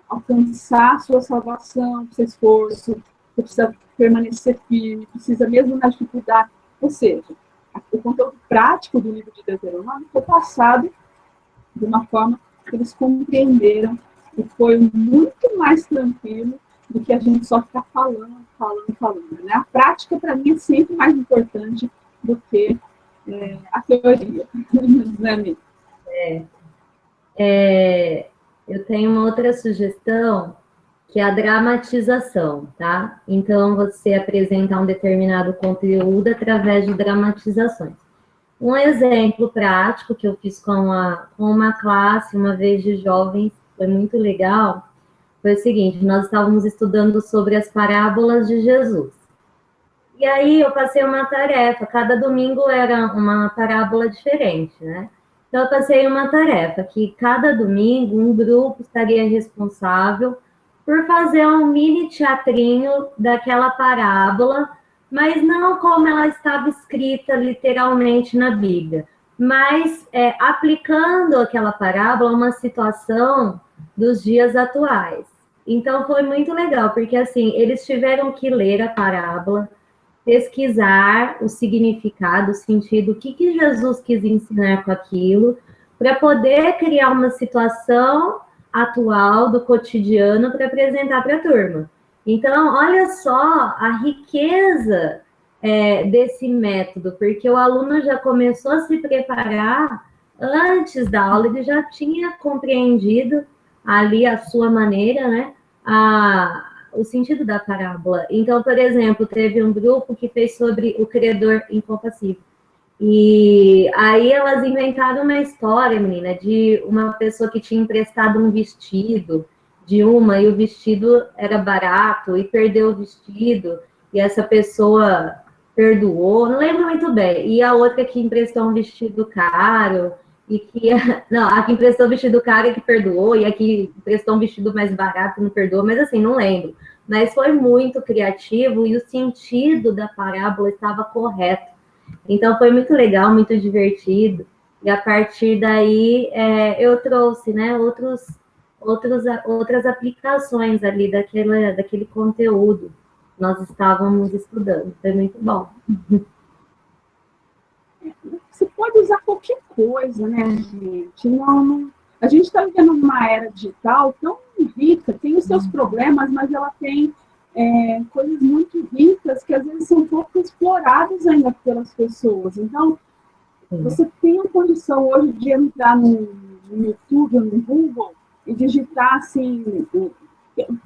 alcançar a sua salvação, seu esforço, você precisa permanecer firme, precisa mesmo na dificuldade. Ou seja, o conteúdo prático do livro de Deuteronômio foi passado de uma forma que eles compreenderam e foi muito mais tranquilo do que a gente só ficar falando. Né? A prática, para mim, é sempre mais importante do que a teoria. Né, eu tenho uma outra sugestão, que é a dramatização, tá? Então, você apresenta um determinado conteúdo através de dramatizações. Um exemplo prático que eu fiz com uma classe, uma vez de jovens, foi muito legal, foi o seguinte: nós estávamos estudando sobre as parábolas de Jesus. E aí eu passei uma tarefa, cada domingo era uma parábola diferente, né? Então eu passei uma tarefa, que cada domingo um grupo estaria responsável por fazer um mini teatrinho daquela parábola, mas não como ela estava escrita literalmente na Bíblia, mas aplicando aquela parábola a uma situação dos dias atuais. Então foi muito legal, porque assim, eles tiveram que ler a parábola, pesquisar o significado, o sentido, o que Jesus quis ensinar com aquilo, para poder criar uma situação atual do cotidiano para apresentar para a turma. Então, olha só a riqueza desse método, porque o aluno já começou a se preparar antes da aula, ele já tinha compreendido ali a sua maneira, né? O sentido da parábola. Então, por exemplo, teve um grupo que fez sobre o credor incompassível. E aí elas inventaram uma história, menina, de uma pessoa que tinha emprestado um vestido de uma, e o vestido era barato, e perdeu o vestido, e essa pessoa perdoou, não lembro muito bem. E a outra que emprestou um vestido caro, e que... Não, a que emprestou o vestido caro e que perdoou, e a que emprestou um vestido mais barato e não perdoou, mas assim, não lembro. Mas foi muito criativo, e o sentido da parábola estava correto. Então foi muito legal, muito divertido. E a partir daí eu trouxe, né, outras aplicações ali daquele conteúdo que nós estávamos estudando. Foi muito bom. Você pode usar qualquer coisa, né, gente? A gente está vivendo uma era digital tão rica, tem os seus problemas, mas ela tem coisas muito ricas que às vezes são pouco exploradas ainda pelas pessoas. Então, você tem a condição hoje de entrar no YouTube ou no Google e digitar assim,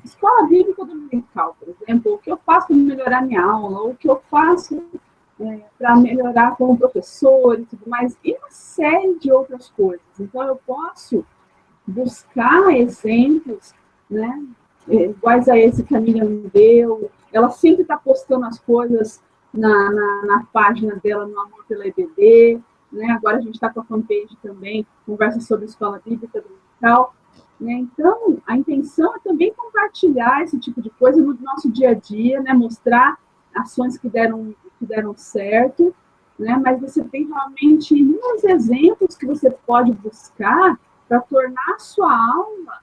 escola bíblica dominical, por exemplo, o que eu faço para melhorar minha aula, o que eu faço para melhorar como professor e tudo mais, e uma série de outras coisas. Então, eu posso buscar exemplos, né, iguais a esse que a Miriam me deu. Ela sempre está postando as coisas na página dela, no Amor pela EBD. Né? Agora a gente está com a fanpage também, conversa sobre escola bíblica dominical. né? Então, a intenção é também compartilhar esse tipo de coisa no nosso dia a dia, né? Mostrar ações que deram certo, né? Mas você tem realmente inúmeros exemplos que você pode buscar para tornar a sua aula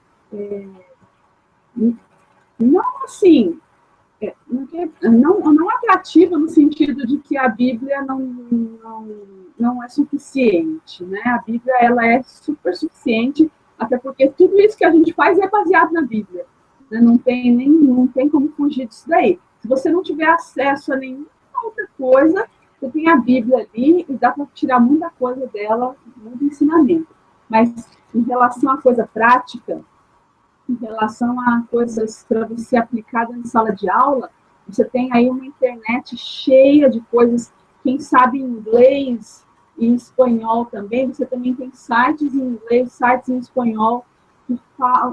não assim, não atrativa no sentido de que a Bíblia não é suficiente, né? A Bíblia ela é super suficiente, até porque tudo isso que a gente faz é baseado na Bíblia, né? Não tem como fugir disso daí. Se você não tiver acesso a nenhuma outra coisa, você tem a Bíblia ali e dá para tirar muita coisa dela, muito ensinamento. Mas em relação à coisa prática, em relação a coisas para você aplicar na sala de aula, você tem aí uma internet cheia de coisas, quem sabe inglês e espanhol também, você também tem sites em inglês, sites em espanhol,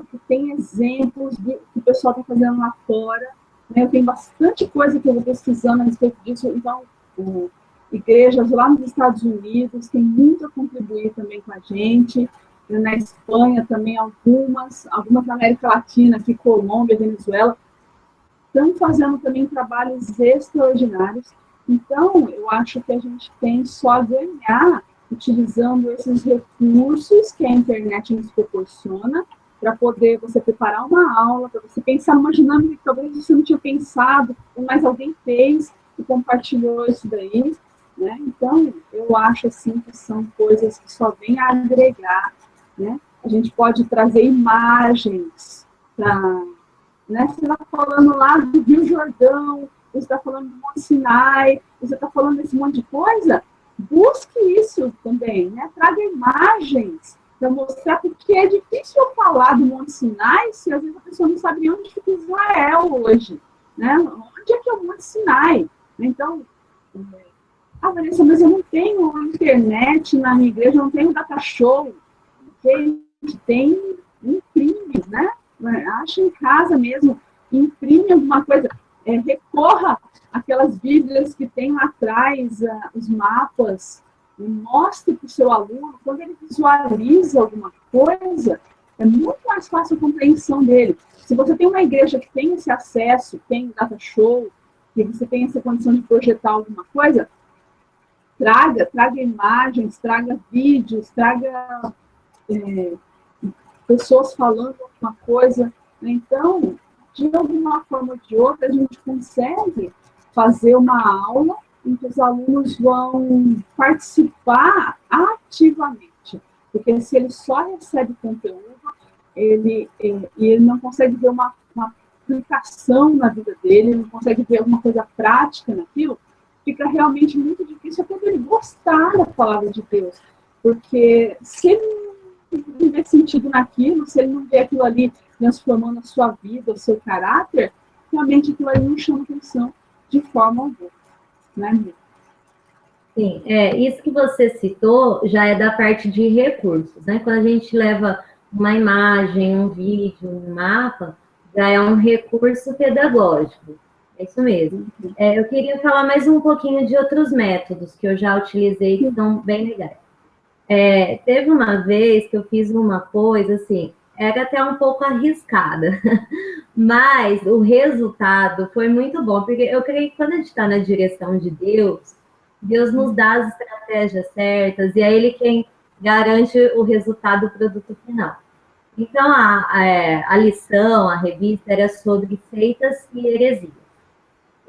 que tem exemplos que o pessoal está fazendo lá fora, né? Eu tenho bastante coisa que eu vou pesquisando a respeito disso, então, igrejas lá nos Estados Unidos têm muito a contribuir também com a gente, na Espanha também algumas na América Latina, aqui Colômbia, Venezuela, estão fazendo também trabalhos extraordinários. Então, eu acho que a gente tem só a ganhar utilizando esses recursos que a internet nos proporciona para poder você preparar uma aula, para você pensar numa dinâmica que talvez você não tinha pensado, mas alguém fez e compartilhou isso daí, né? Então, eu acho assim que são coisas que só vêm a agregar, né? A gente pode trazer imagens para, né? Você está falando lá do Rio Jordão, você está falando do Monte Sinai, você está falando desse monte de coisa, busque isso também, né? Traga imagens para mostrar, porque é difícil eu falar do Monte Sinai se às vezes a pessoa não sabe nem onde fica Israel hoje, né? Onde é que é o Monte Sinai? Então, Vanessa, mas eu não tenho internet na minha igreja, eu não tenho data show. Gente, tem, imprime, né? Acha em casa mesmo, imprime alguma coisa, recorra aquelas bíblias que tem lá atrás, os mapas, e mostre para o seu aluno, quando ele visualiza alguma coisa, é muito mais fácil a compreensão dele. Se você tem uma igreja que tem esse acesso, tem data show, que você tem essa condição de projetar alguma coisa, traga imagens, traga vídeos, traga pessoas falando alguma coisa. Então, de alguma forma ou de outra, a gente consegue fazer uma aula em que os alunos vão participar ativamente. Porque se ele só recebe conteúdo, ele não consegue ver uma aplicação na vida dele, ele não consegue ver alguma coisa prática naquilo, fica realmente muito difícil até ele gostar da palavra de Deus. Porque se ele não vê sentido naquilo, se ele não vê aquilo ali transformando a sua vida, o seu caráter, realmente aquilo ali não chama atenção de forma alguma. Né? Sim, isso que você citou já é da parte de recursos, né? Quando a gente leva uma imagem, um vídeo, um mapa, já é um recurso pedagógico. É isso mesmo. Eu queria falar mais um pouquinho de outros métodos que eu já utilizei que são bem legais. Teve uma vez que eu fiz uma coisa, assim, era até um pouco arriscada, mas o resultado foi muito bom, porque eu creio que quando a gente está na direção de Deus, Deus nos dá as estratégias certas, e é Ele quem garante o resultado do produto final. Então, a lição, a revista, era sobre seitas e heresias.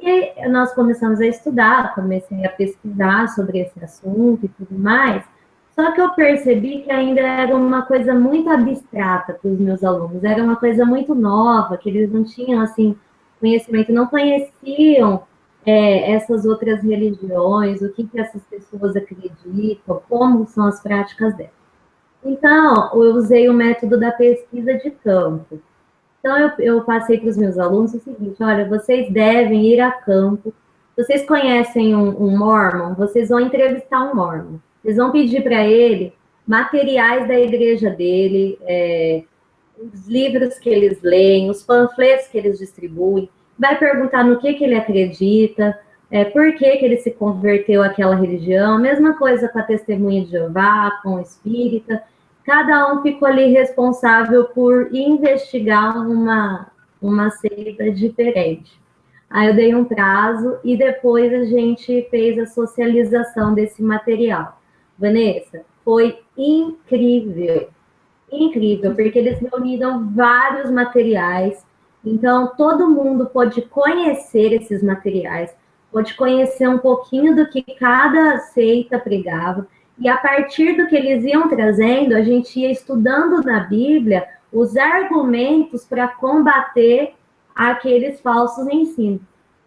E nós começamos a estudar, comecei a pesquisar sobre esse assunto e tudo mais, só que eu percebi que ainda era uma coisa muito abstrata para os meus alunos, era uma coisa muito nova, que eles não tinham, assim, conhecimento, não conheciam essas outras religiões, o que essas pessoas acreditam, como são as práticas delas. Então, eu usei o método da pesquisa de campo. Então, eu passei para os meus alunos o seguinte: olha, vocês devem ir a campo. Vocês conhecem um Mormon? Vocês vão entrevistar um Mormon. Vocês vão pedir para ele materiais da igreja dele, os livros que eles leem, os panfletos que eles distribuem. Vai perguntar no que ele acredita, por que ele se converteu àquela religião. Mesma coisa com a testemunha de Jeová, com o espírita. cada um ficou ali responsável por investigar uma seita diferente. Aí eu dei um prazo e depois a gente fez a socialização desse material. Vanessa, foi incrível, incrível, porque eles reuniram vários materiais, então todo mundo pode conhecer esses materiais, pode conhecer um pouquinho do que cada seita pregava, e a partir do que eles iam trazendo, a gente ia estudando na Bíblia os argumentos para combater aqueles falsos ensinos.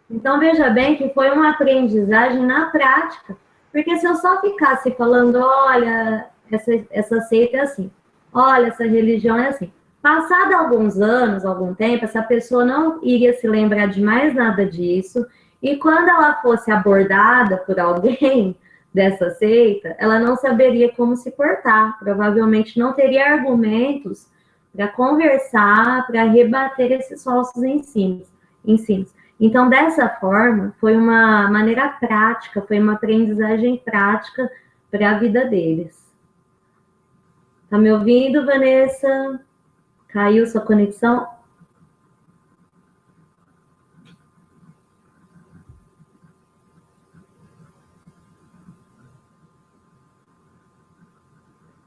Então, veja bem que foi uma aprendizagem na prática, porque se eu só ficasse falando, olha, essa seita é assim, olha, essa religião é assim, passado alguns anos, algum tempo, essa pessoa não iria se lembrar de mais nada disso, e quando ela fosse abordada por alguém dessa seita, ela não saberia como se portar, provavelmente não teria argumentos para conversar, para rebater esses falsos ensinos. Então, dessa forma, foi uma maneira prática, foi uma aprendizagem prática para a vida deles. Tá me ouvindo, Vanessa? Caiu sua conexão?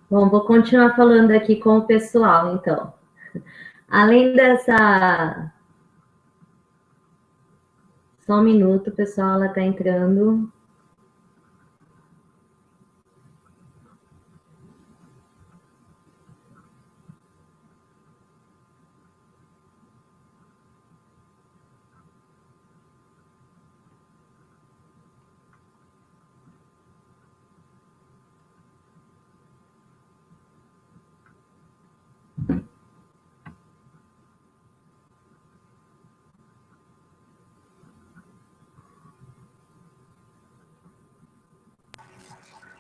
Bom, vou continuar falando aqui com o pessoal, então. Além dessa... Só um minuto, pessoal, ela está entrando.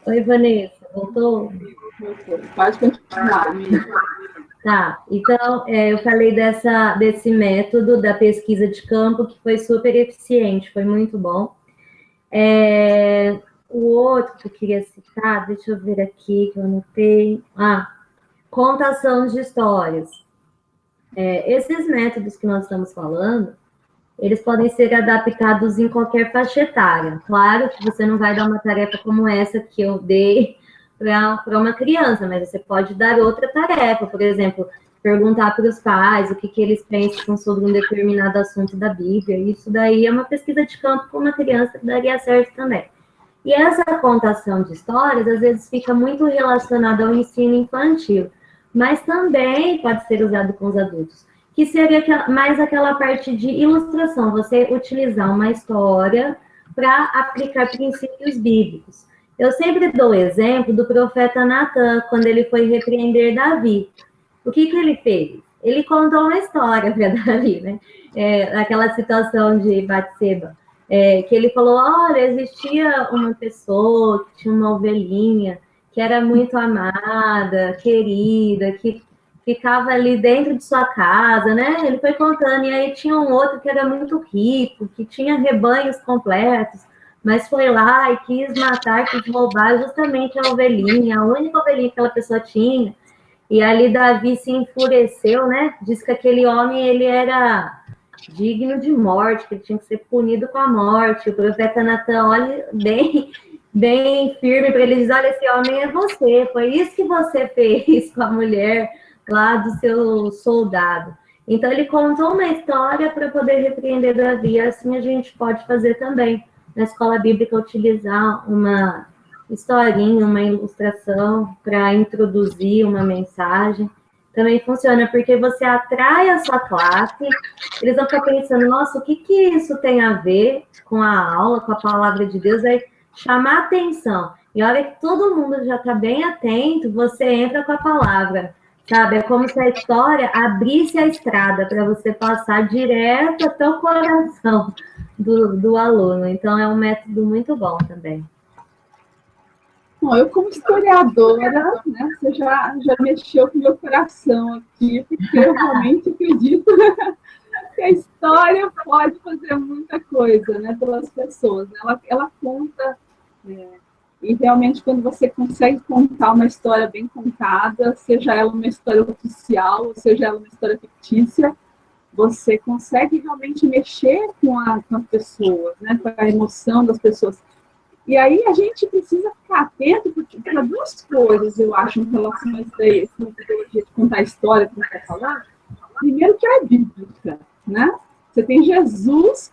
Oi, Vanessa, voltou? Pode continuar, amiga. Tá, então eu falei desse método da pesquisa de campo que foi super eficiente, foi muito bom. O outro que eu queria citar, deixa eu ver aqui que eu anotei. Contação de histórias. Esses métodos que nós estamos falando, eles podem ser adaptados em qualquer faixa etária. Claro que você não vai dar uma tarefa como essa que eu dei para uma criança, mas você pode dar outra tarefa, por exemplo, perguntar para os pais o que eles pensam sobre um determinado assunto da Bíblia. Isso daí é uma pesquisa de campo com uma criança que daria certo também. E essa contação de histórias, às vezes, fica muito relacionada ao ensino infantil, mas também pode ser usado com os adultos, que seria mais aquela parte de ilustração, você utilizar uma história para aplicar princípios bíblicos. Eu sempre dou o exemplo do profeta Natan, quando ele foi repreender Davi. O que ele fez? Ele contou uma história para Davi, né? Aquela situação de Batseba, que ele falou, olha, existia uma pessoa que tinha uma ovelhinha, que era muito amada, querida, que ficava ali dentro de sua casa, né? Ele foi contando, e aí tinha um outro que era muito rico, que tinha rebanhos completos, mas foi lá e quis matar, quis roubar justamente a ovelhinha, a única ovelhinha que aquela pessoa tinha. E ali Davi se enfureceu, né? Diz que aquele homem, ele era digno de morte, que ele tinha que ser punido com a morte. O profeta Natan olha bem firme para ele, diz, olha, esse homem é você, foi isso que você fez com a mulher lá do seu soldado. Então, ele contou uma história para poder repreender Davi, assim a gente pode fazer também na escola bíblica, utilizar uma historinha, uma ilustração para introduzir uma mensagem. Também funciona porque você atrai a sua classe, eles vão ficar pensando, nossa, o que isso tem a ver com a aula, com a palavra de Deus, aí chamar atenção. E a hora que todo mundo já está bem atento, você entra com a palavra, sabe? É como se a história abrisse a estrada para você passar direto até o coração do aluno. Então, é um método muito bom também. Bom, eu como historiadora, né, você já mexeu com o meu coração aqui, porque eu realmente acredito que a história pode fazer muita coisa, né, pelas pessoas. Ela conta E realmente, quando você consegue contar uma história bem contada, seja ela uma história oficial, ou seja ela uma história fictícia, você consegue realmente mexer com as pessoas, né? Com a emoção das pessoas. E aí a gente precisa ficar atento para duas coisas, eu acho, em relação a isso daí, essa metodologia de contar a história que você está falando. Primeiro que é bíblica, né? Você tem Jesus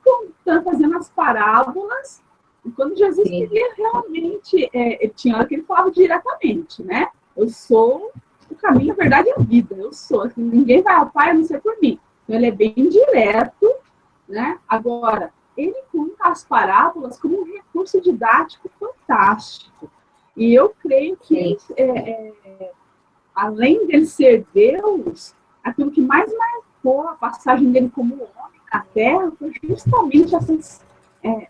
fazendo as parábolas, e quando Jesus Sim. queria realmente, ele tinha hora que ele falava diretamente, né? Eu sou o caminho, a verdade e a vida, eu sou, assim, ninguém vai ao Pai a não ser por mim. Então ele é bem direto, né? Agora, ele conta as parábolas como um recurso didático fantástico. E eu creio que, além dele ser Deus, aquilo que mais marcou a passagem dele como homem na Terra foi justamente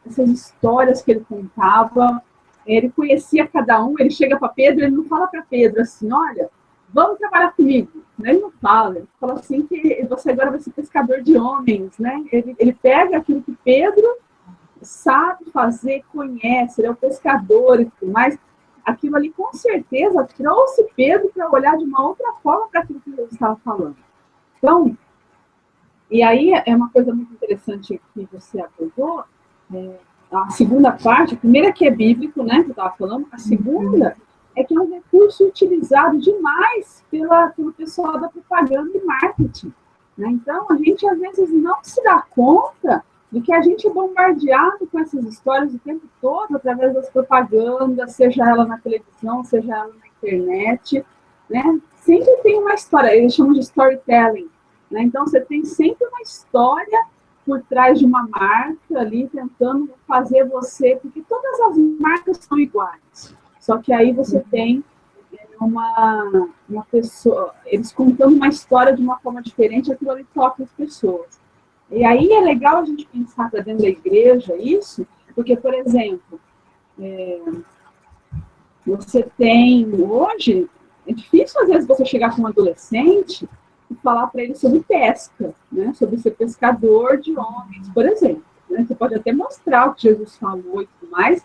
essas histórias que ele contava. Ele conhecia cada um, ele chega para Pedro, ele não fala para Pedro assim, olha, vamos trabalhar comigo. Ele não fala, ele fala assim que você agora vai ser pescador de homens, né? Ele pega aquilo que Pedro sabe fazer, conhece, ele é o pescador e tudo mais. Aquilo ali, com certeza, trouxe Pedro para olhar de uma outra forma para aquilo que ele estava falando. Então, e aí é uma coisa muito interessante que você abordou, a segunda parte, a primeira que é bíblico, né, que eu estava falando, a segunda é que é um recurso utilizado demais pelo pessoal da propaganda e marketing. Né? Então, a gente às vezes não se dá conta de que a gente é bombardeado com essas histórias o tempo todo, através das propagandas, seja ela na televisão, seja ela na internet, né? Sempre tem uma história, eles chamam de storytelling, né? Então, você tem sempre uma história por trás de uma marca ali, tentando fazer você, porque todas as marcas são iguais, só que aí você tem uma pessoa, eles contando uma história de uma forma diferente, aquilo ali toca as pessoas. E aí é legal a gente pensar para dentro da igreja isso, porque, por exemplo, você tem hoje, é difícil às vezes você chegar com um adolescente e falar para ele sobre pesca, né? Sobre ser pescador de homens, por exemplo. Né? Você pode até mostrar o que Jesus falou e tudo mais,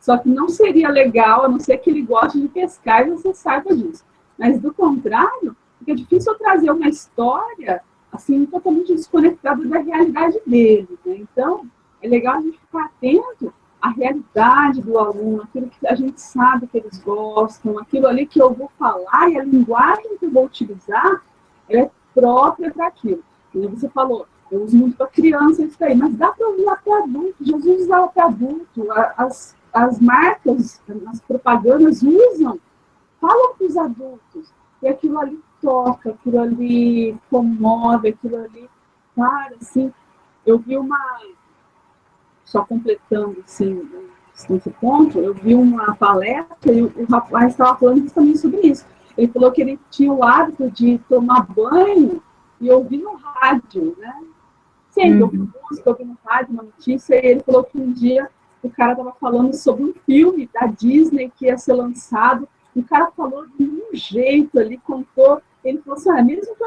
só que não seria legal, a não ser que ele goste de pescar e você saiba disso. Mas, do contrário, fica difícil eu trazer uma história assim, totalmente desconectada da realidade dele. Né? Então, é legal a gente ficar atento à realidade do aluno, aquilo que a gente sabe que eles gostam, aquilo ali que eu vou falar e a linguagem que eu vou utilizar é própria para aquilo. Como você falou, eu uso muito para criança isso aí, mas dá para usar para adulto. Jesus usava para adulto. As marcas, as propagandas usam, falam para os adultos. E aquilo ali toca, aquilo ali comove, aquilo ali, cara, assim, eu vi só completando, assim, nesse ponto, eu vi uma palestra e o rapaz estava falando justamente sobre isso. Ele falou que ele tinha o hábito de tomar banho e ouvir no rádio, né? Sempre ouvindo música, ouvindo rádio, uma notícia, e ele falou que um dia o cara estava falando sobre um filme da Disney que ia ser lançado, o cara falou de um jeito ali, contou, ele falou assim, mesmo que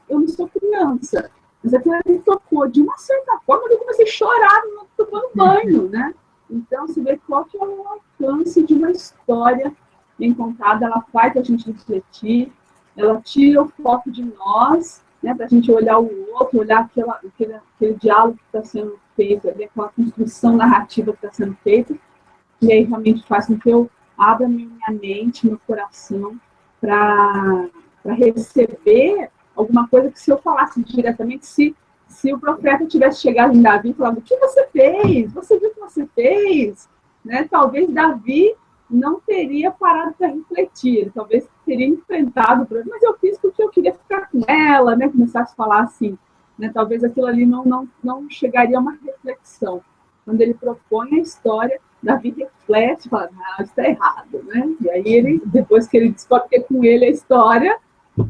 eu não sou criança, mas aquilo ali tocou, de uma certa forma, eu comecei a chorar tomando banho, né? Então, você vê qual que é o alcance de uma história bem contada, ela faz a gente refletir, ela tira o foco de nós, né, para a gente olhar o outro, olhar aquele diálogo que está sendo feito, ali, aquela construção narrativa que está sendo feita, e aí realmente faz com que eu abra minha mente, meu coração, para receber alguma coisa que se eu falasse diretamente, se o profeta tivesse chegado em Davi e falado, o que você fez? Você viu o que você fez? Né? Talvez Davi não teria parado para refletir, ele talvez teria enfrentado o problema, mas eu fiz porque eu queria ficar com ela, né? Começasse a falar assim, né? Talvez aquilo ali não chegaria a uma reflexão. Quando ele propõe a história, Davi reflete e fala, isso está errado, né? E aí ele, depois que ele descobre que é com ele a história,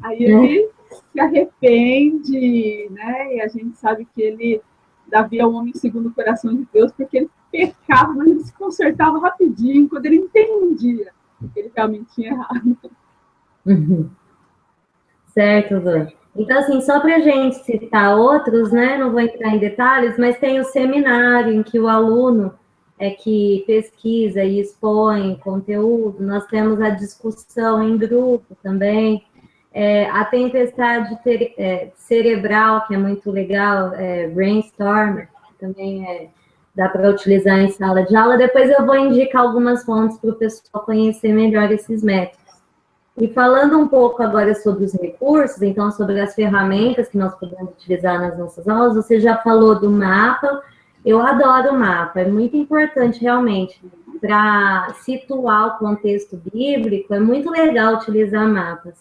aí ele se arrepende, né? E a gente sabe que Davi é um homem segundo o coração de Deus, porque ele pecava, mas ele se consertava rapidinho, quando ele entendia que ele realmente tinha errado. Certo, Van. Então, assim, só para a gente citar outros, né? Não vou entrar em detalhes, mas tem o seminário em que o aluno que pesquisa e expõe conteúdo, nós temos a discussão em grupo também, a tempestade cerebral, que é muito legal, brainstormer, que também dá para utilizar em sala de aula. Depois eu vou indicar algumas fontes para o pessoal conhecer melhor esses métodos. E falando um pouco agora sobre os recursos, então sobre as ferramentas que nós podemos utilizar nas nossas aulas, você já falou do mapa. Eu adoro o mapa, é muito importante realmente para situar o contexto bíblico, é muito legal utilizar mapas.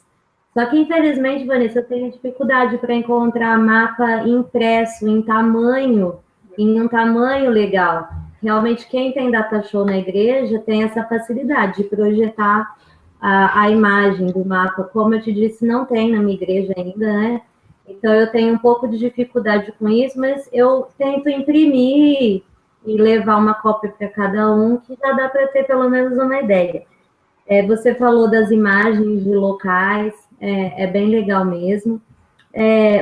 Só que, infelizmente, Vanessa, eu tenho dificuldade para encontrar mapa impresso em um tamanho legal. Realmente, quem tem data show na igreja tem essa facilidade de projetar a imagem do mapa. Como eu te disse, não tem na minha igreja ainda, né? Então, eu tenho um pouco de dificuldade com isso, mas eu tento imprimir e levar uma cópia para cada um, que já dá para ter pelo menos uma ideia. Você falou das imagens de locais, é bem legal mesmo.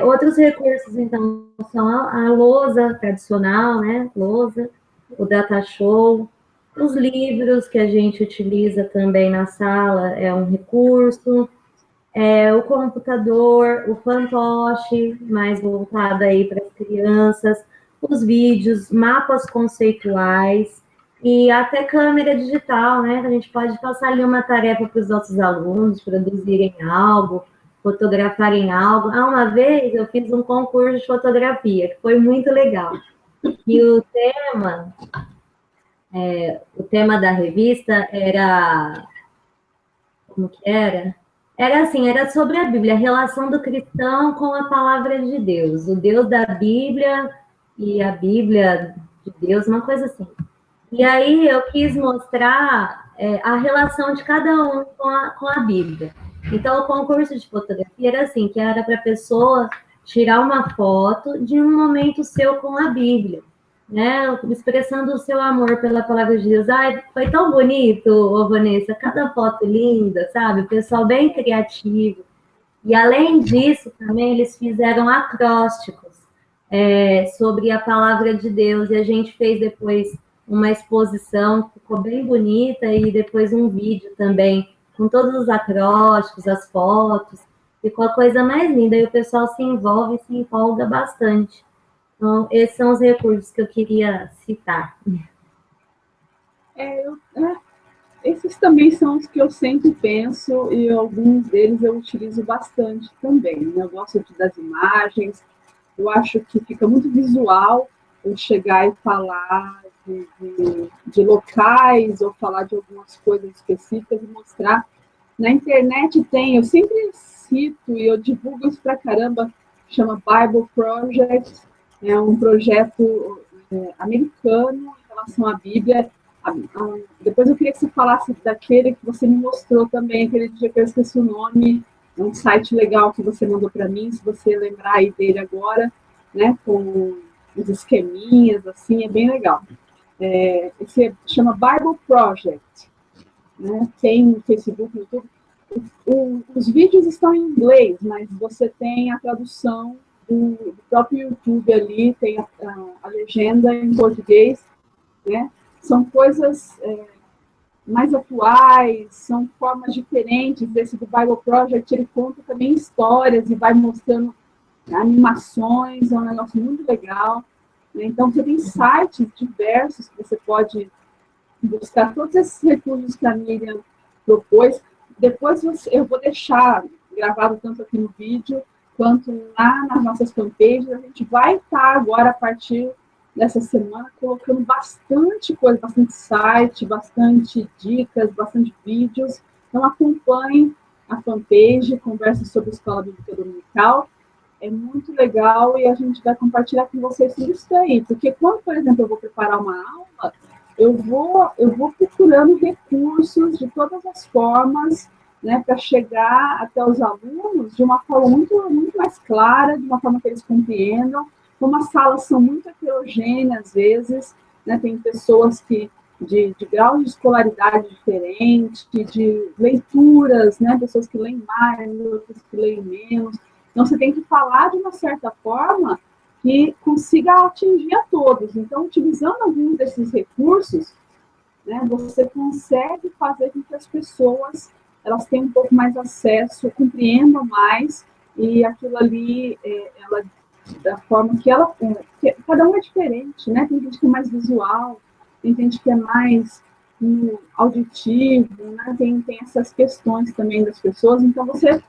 Outros recursos, então, são a lousa tradicional, né? Lousa, o data show, os livros que a gente utiliza também na sala é um recurso, o computador, o fantoche, mais voltado aí para as crianças, os vídeos, mapas conceituais e até câmera digital, né? A gente pode passar ali uma tarefa para os nossos alunos, produzirem algo, fotografarem algo. Uma vez eu fiz um concurso de fotografia, que foi muito legal. E o tema da revista era... Como que era? Era assim, era sobre a Bíblia, a relação do cristão com a palavra de Deus, o Deus da Bíblia e a Bíblia de Deus, uma coisa assim. E aí eu quis mostrar a relação de cada um com a Bíblia. Então, o concurso de fotografia era assim, que era para a pessoa tirar uma foto de um momento seu com a Bíblia, né? Expressando o seu amor pela palavra de Deus. Ai, foi tão bonito, ô Vanessa, cada foto linda, sabe? O pessoal bem criativo. E além disso, também eles fizeram acrósticos sobre a palavra de Deus. E a gente fez depois uma exposição, ficou bem bonita, e depois um vídeo também, com todos os acrósticos, as fotos. Ficou a coisa mais linda. E o pessoal se envolve e se empolga bastante. Então, esses são os recursos que eu queria citar. Esses também são os que eu sempre penso, e alguns deles eu utilizo bastante também, né? Eu gosto das imagens, eu acho que fica muito visual eu chegar e falar de locais, ou falar de algumas coisas específicas e mostrar. Na internet eu sempre cito e eu divulgo isso pra caramba, chama Bible Project, é um projeto americano em relação à Bíblia. Depois eu queria que você falasse daquele que você me mostrou também, aquele dia que eu esqueci o nome, é um site legal que você mandou para mim, se você lembrar aí dele agora, né, com os esqueminhas, assim, é bem legal. Esse chama Bible Project, né, tem no Facebook, no YouTube. Os vídeos estão em inglês, mas você tem a tradução do próprio YouTube ali, tem a legenda em português, né? São coisas mais atuais, são formas diferentes. Desse do Bible Project, ele conta também histórias e vai mostrando animações, é um negócio muito legal, né? Então, você tem sites diversos que você pode buscar todos esses recursos que a Miriam propôs. Depois eu vou deixar gravado tanto aqui no vídeo quanto lá nas nossas fanpages. A gente vai estar agora, a partir dessa semana, colocando bastante coisa, bastante site, bastante dicas, bastante vídeos. Então, acompanhem a fanpage, conversa sobre a Escola Bíblica Dominical. É muito legal e a gente vai compartilhar com vocês tudo isso aí. Porque quando, por exemplo, eu vou preparar uma aula, eu vou procurando recursos de todas as formas, né, para chegar até os alunos de uma forma muito, muito mais clara, de uma forma que eles compreendam. Como as salas são muito heterogêneas, às vezes, né, tem pessoas que de graus de escolaridade diferente, de leituras, né, pessoas que leem mais, outras que leem menos. Então, você tem que falar de uma certa forma que consiga atingir a todos. Então, utilizando alguns desses recursos, né, você consegue fazer com que as pessoas elas tenham um pouco mais acesso, compreendam mais, e aquilo ali, ela, da forma que ela... cada um é diferente, né? Tem gente que é mais visual, tem gente que é mais auditivo, né? Tem essas questões também das pessoas. Então, você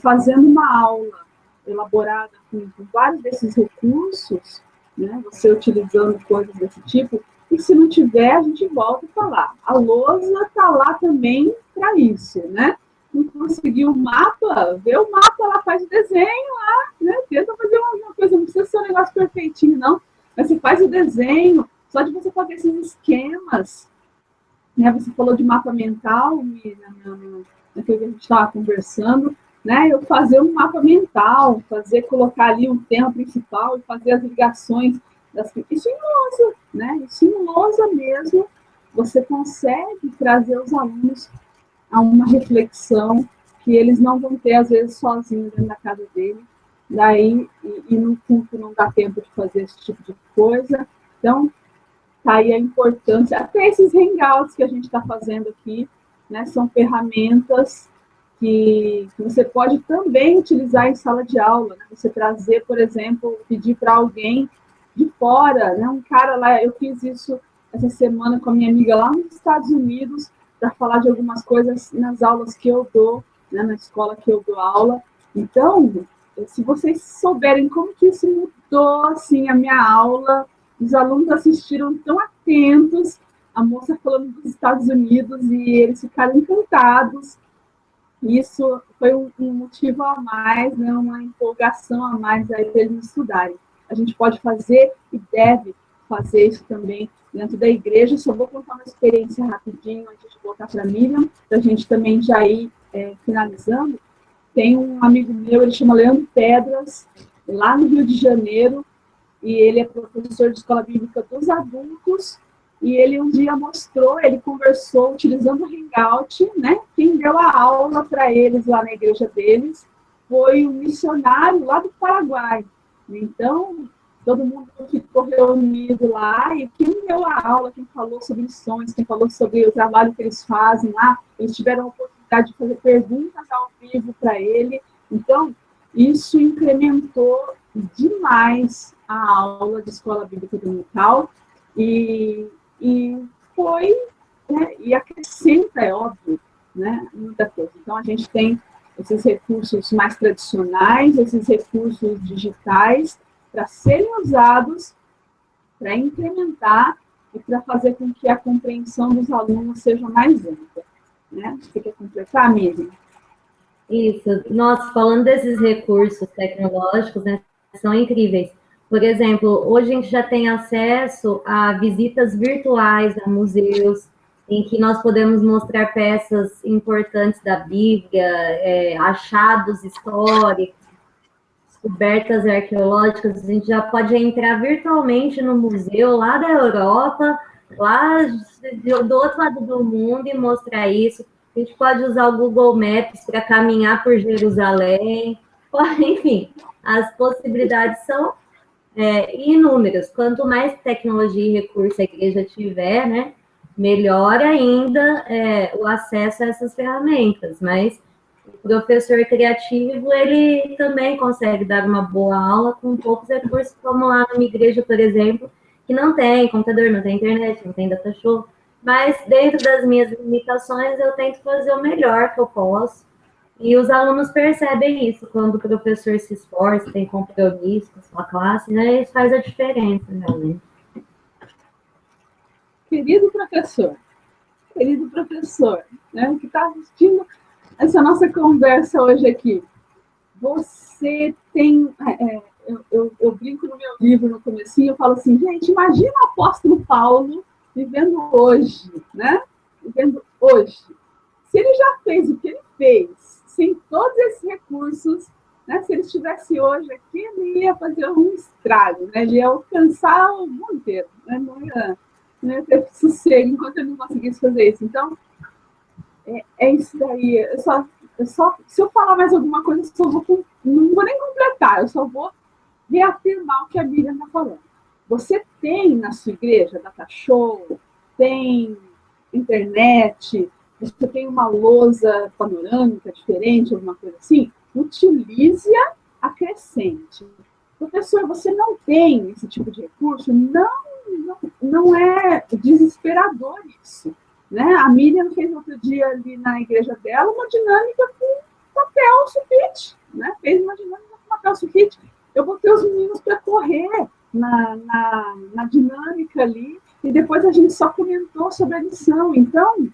fazendo uma aula elaborada com vários desses recursos, né, você utilizando coisas desse tipo, e se não tiver, a gente volta a falar. A lousa está lá também para isso, né? Não conseguiu o mapa, vê o mapa, ela faz o desenho lá, né? Tenta fazer uma coisa, não precisa ser um negócio perfeitinho, não, mas você faz o desenho, só de você fazer esses esquemas, né? Você falou de mapa mental, naquele que a gente estava conversando, né? Eu fazer um mapa mental, colocar ali um tema principal e fazer as ligações. Isso em lousa, né? Isso em lousa mesmo, você consegue trazer os alunos a uma reflexão que eles não vão ter, às vezes, sozinhos dentro da casa dele. Daí, e no culto não dá tempo de fazer esse tipo de coisa. Então, tá aí a importância, até esses hangouts que a gente está fazendo aqui, né, são ferramentas que você pode também utilizar em sala de aula, né? Você trazer, por exemplo, pedir para alguém de fora, né? Um cara lá, eu fiz isso essa semana com a minha amiga lá nos Estados Unidos, para falar de algumas coisas nas aulas que eu dou, né, na escola que eu dou aula. Então, se vocês souberem como que isso mudou, assim, a minha aula, os alunos assistiram tão atentos, a moça falando dos Estados Unidos, e eles ficaram encantados. Isso foi um motivo a mais, né, uma empolgação a mais aí para eles estudarem. A gente pode fazer e deve fazer isso também dentro da igreja. Só vou contar uma experiência rapidinho antes de voltar para a Miriam, para a gente também já ir finalizando. Tem um amigo meu, ele chama Leandro Pedras, lá no Rio de Janeiro, e ele é professor de escola bíblica dos adultos, e ele um dia mostrou, ele conversou utilizando o Hangout, né? Quem deu a aula para eles lá na igreja deles foi um missionário lá do Paraguai. Então, todo mundo ficou reunido lá, e quem deu a aula, quem falou sobre missões, quem falou sobre o trabalho que eles fazem lá, eles tiveram a oportunidade de fazer perguntas ao vivo para ele. Então, isso incrementou demais a aula de escola bíblica dominical, e foi, né, e acrescenta, é óbvio, né, muita coisa. Então, a gente tem esses recursos mais tradicionais, esses recursos digitais, para serem usados para incrementar e para fazer com que a compreensão dos alunos seja mais ampla. Né? Você quer completar, Miriam? Isso. Nossa, falando desses recursos tecnológicos, né, são incríveis. Por exemplo, hoje a gente já tem acesso a visitas virtuais a museus, em que nós podemos mostrar peças importantes da Bíblia, achados históricos, descobertas arqueológicas. A gente já pode entrar virtualmente no museu lá da Europa, lá do outro lado do mundo, e mostrar isso. A gente pode usar o Google Maps para caminhar por Jerusalém. Enfim, as possibilidades são inúmeras. Quanto mais tecnologia e recurso a igreja tiver, né, melhor ainda o acesso a essas ferramentas. Mas o professor criativo, ele também consegue dar uma boa aula com poucos recursos, como lá numa igreja, por exemplo, que não tem computador, não tem internet, não tem data show. Mas dentro das minhas limitações, eu tento fazer o melhor que eu posso. E os alunos percebem isso, quando o professor se esforça, tem compromisso com a sua classe, né? Isso faz a diferença, realmente. Querido professor, né, que está assistindo essa nossa conversa hoje aqui, você tem... eu brinco no meu livro, no comecinho, eu falo assim, gente, imagina o apóstolo Paulo vivendo hoje, né? Vivendo hoje. Se ele já fez o que ele fez, sem todos esses recursos, né? Se ele estivesse hoje aqui, ele ia fazer um estrago, né? Ele ia alcançar o mundo inteiro, né? Não ia ter sossego enquanto ele não conseguisse fazer isso. Então, é isso daí. Se eu falar mais alguma coisa, não vou nem completar, eu só vou reafirmar o que a Miriam está falando. Você tem na sua igreja data show, tem internet, você tem uma lousa panorâmica diferente, alguma coisa assim, utilize-a, acrescente. Professor, você não tem esse tipo de recurso? Não é desesperador isso. Né? A Miriam fez outro dia ali na igreja dela uma dinâmica com papel sulfite. Né? Fez uma dinâmica com papel sulfite. Eu botei os meninos para correr na dinâmica ali, e depois a gente só comentou sobre a lição. Então,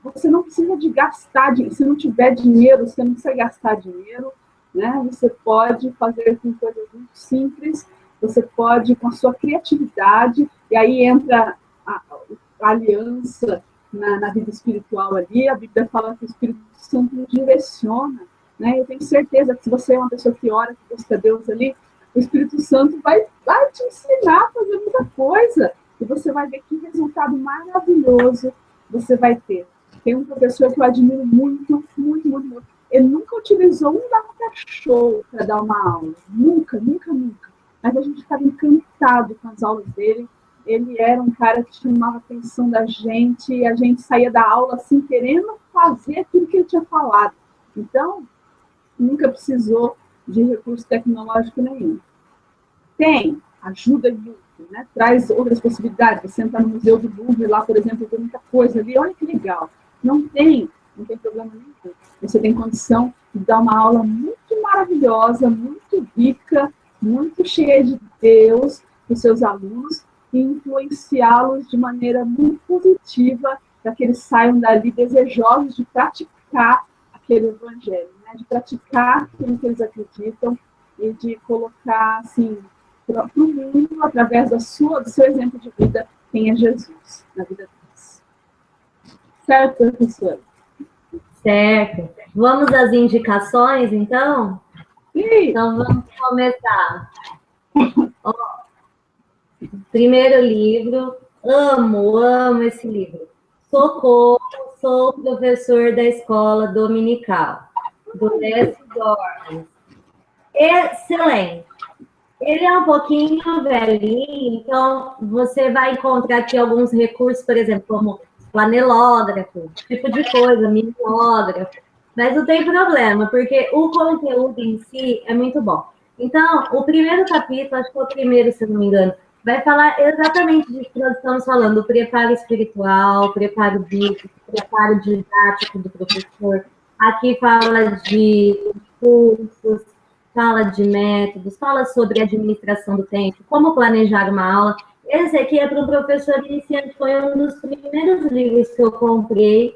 você não precisa de gastar, se não tiver dinheiro, você não precisa gastar dinheiro, né? Você pode fazer com coisas muito simples, você pode com a sua criatividade, e aí entra a aliança na vida espiritual ali, a Bíblia fala que o Espírito Santo direciona, né? Eu tenho certeza que se você é uma pessoa que ora, que busca Deus ali, o Espírito Santo vai te ensinar a fazer muita coisa, e você vai ver que resultado maravilhoso você vai ter. Tem um professor que eu admiro muito, muito, muito, muito. Ele nunca utilizou um data show para dar uma aula. Nunca, nunca, nunca. Mas a gente ficava encantado com as aulas dele. Ele era um cara que chamava a atenção da gente, e a gente saía da aula assim, querendo fazer aquilo que ele tinha falado. Então, nunca precisou de recurso tecnológico nenhum. Tem, ajuda muito, né? Traz outras possibilidades. Você entra no Museu do Louvre, lá, por exemplo, tem muita coisa ali, olha que legal. Não tem problema nenhum. Você tem condição de dar uma aula muito maravilhosa, muito rica, muito cheia de Deus para os seus alunos e influenciá-los de maneira muito positiva para que eles saiam dali desejosos de praticar aquele evangelho, né? De praticar aquilo que eles acreditam e de colocar, assim, para o mundo, através do seu exemplo de vida, quem é Jesus na vida deles. Certo, professora? Certo. Vamos às indicações, então? Sim. Então, vamos começar. Ó, primeiro livro, amo esse livro. Socorro, sou professor da escola dominical, do Lécio Dornas. Excelente. Ele é um pouquinho velhinho, então você vai encontrar aqui alguns recursos, por exemplo, como planilógrafo, tipo de coisa, mimeógrafo, mas não tem problema, porque o conteúdo em si é muito bom. Então, o primeiro capítulo, acho que é o primeiro, se não me engano, vai falar exatamente disso que nós estamos falando, o preparo espiritual, preparo bíblico, preparo didático do professor. Aqui fala de cursos, fala de métodos, fala sobre administração do tempo, como planejar uma aula. Esse aqui é para um professor iniciante, foi um dos primeiros livros que eu comprei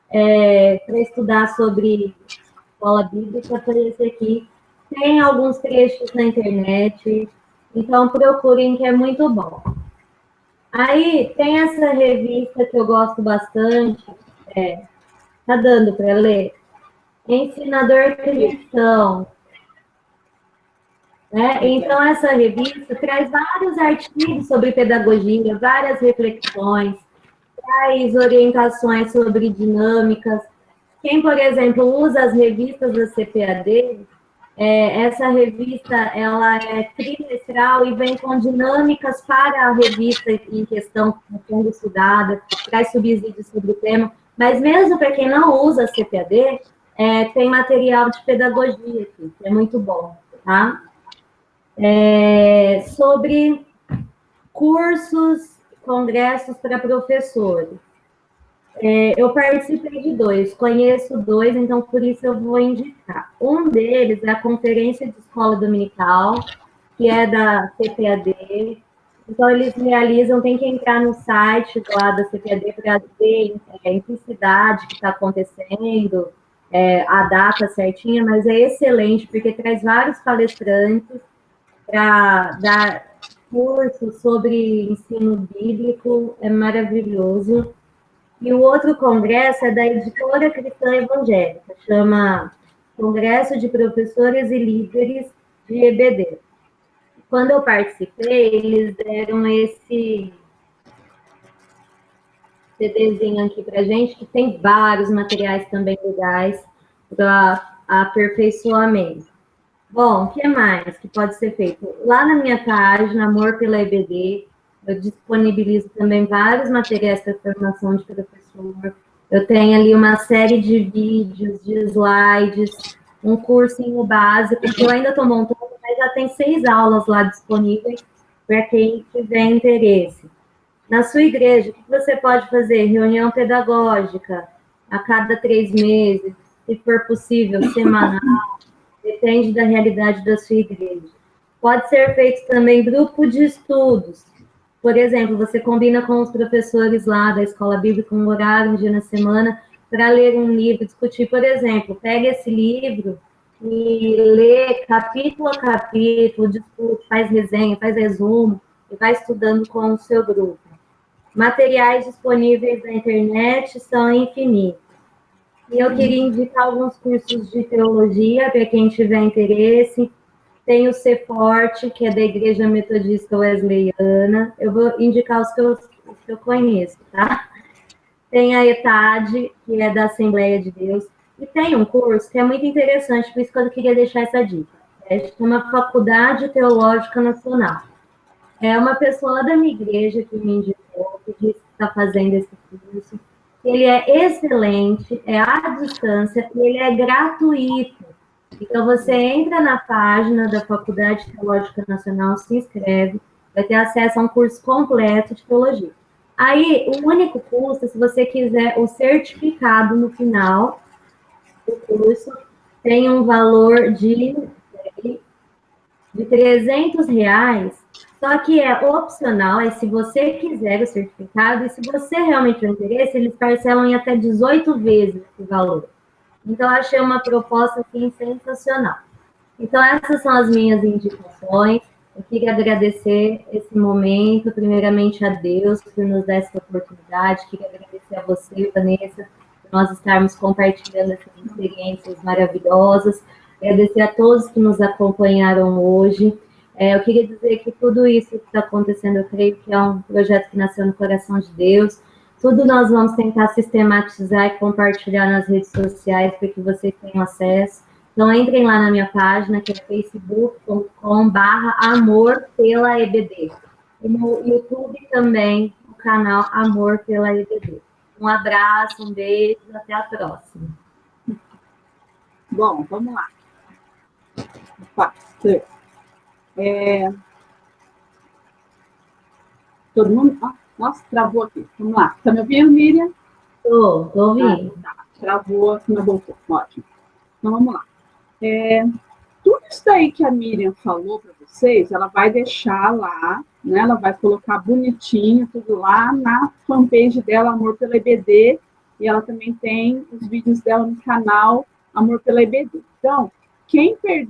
para estudar sobre escola bíblica, foi esse aqui. Tem alguns trechos na internet, então procurem que é muito bom. Aí tem essa revista que eu gosto bastante, tá dando para ler? Ensinador Cristão. Então, essa revista traz vários artigos sobre pedagogia, várias reflexões, traz orientações sobre dinâmicas. Quem, por exemplo, usa as revistas da CPAD, essa revista ela é trimestral e vem com dinâmicas para a revista em questão, sendo estudada, traz subsídios sobre o tema, mas mesmo para quem não usa a CPAD, tem material de pedagogia aqui, que é muito bom, tá? Sobre cursos, congressos para professores. Eu participei de 2, conheço 2, então por isso eu vou indicar. Um deles é a Conferência de Escola Dominical, que é da CPAD. Então, eles realizam, tem que entrar no site lá da CPAD para ver em que cidade que está acontecendo, a data certinha, mas é excelente, porque traz vários palestrantes para dar curso sobre ensino bíblico, é maravilhoso. E o outro congresso é da Editora Cristã Evangélica, chama Congresso de Professores e Líderes de EBD. Quando eu participei, eles deram esse CDzinho aqui para gente, que tem vários materiais também legais para aperfeiçoamento. Bom, o que mais que pode ser feito? Lá na minha página, Amor pela EBD, eu disponibilizo também vários materiais para formação de professor. Eu tenho ali uma série de vídeos, de slides, um cursinho básico, que eu ainda estou montando, mas já tem 6 aulas lá disponíveis para quem tiver interesse. Na sua igreja, o que você pode fazer? Reunião pedagógica a cada 3 meses, se for possível, semanal. Depende da realidade da sua igreja. Pode ser feito também grupo de estudos. Por exemplo, você combina com os professores lá da escola bíblica um horário, um dia na semana, para ler um livro, discutir. Por exemplo, pega esse livro e lê capítulo a capítulo, discute, faz resenha, faz resumo, e vai estudando com o seu grupo. Materiais disponíveis na internet são infinitos. E eu queria indicar alguns cursos de teologia para quem tiver interesse. Tem o Forte, que é da Igreja Metodista Wesleyana. Eu vou indicar os que eu conheço, tá? Tem a ETAD, que é da Assembleia de Deus. E tem um curso que é muito interessante, por isso que eu queria deixar essa dica. Chama Faculdade Teológica Nacional. É uma pessoa lá da minha igreja que me indicou, que disse que está fazendo esse curso. Ele é excelente, é à distância e ele é gratuito. Então, você entra na página da Faculdade Teológica Nacional, se inscreve, vai ter acesso a um curso completo de teologia. Aí, o único custo, se você quiser o certificado no final do curso, tem um valor de R$ 300, só que é opcional, é se você quiser o certificado, e se você realmente tiver interesse, eles parcelam em até 18 vezes esse valor. Então, eu achei uma proposta, assim, sensacional. Então, essas são as minhas indicações. Eu queria agradecer esse momento, primeiramente a Deus, por nos dar essa oportunidade. Queria agradecer a você, Vanessa, por nós estarmos compartilhando essas experiências maravilhosas. Agradecer a todos que nos acompanharam hoje. Eu queria dizer que tudo isso que está acontecendo, eu creio que é um projeto que nasceu no coração de Deus. Tudo nós vamos tentar sistematizar e compartilhar nas redes sociais para que vocês tenham acesso. Então, entrem lá na minha página, que é facebook.com/amor pela EBD. E no YouTube também, o canal Amor pela EBD. Um abraço, um beijo, até a próxima. Bom, vamos lá. Todo mundo... Nossa, travou aqui. Vamos lá. Tá me ouvindo, Miriam? Tô ouvindo. Tá. Travou aqui, mas voltou. Ótimo. Então, vamos lá. Tudo isso daí que a Miriam falou para vocês, ela vai deixar lá, né? Ela vai colocar bonitinho tudo lá na fanpage dela, Amor pela EBD, e ela também tem os vídeos dela no canal Amor pela EBD. Então, quem vê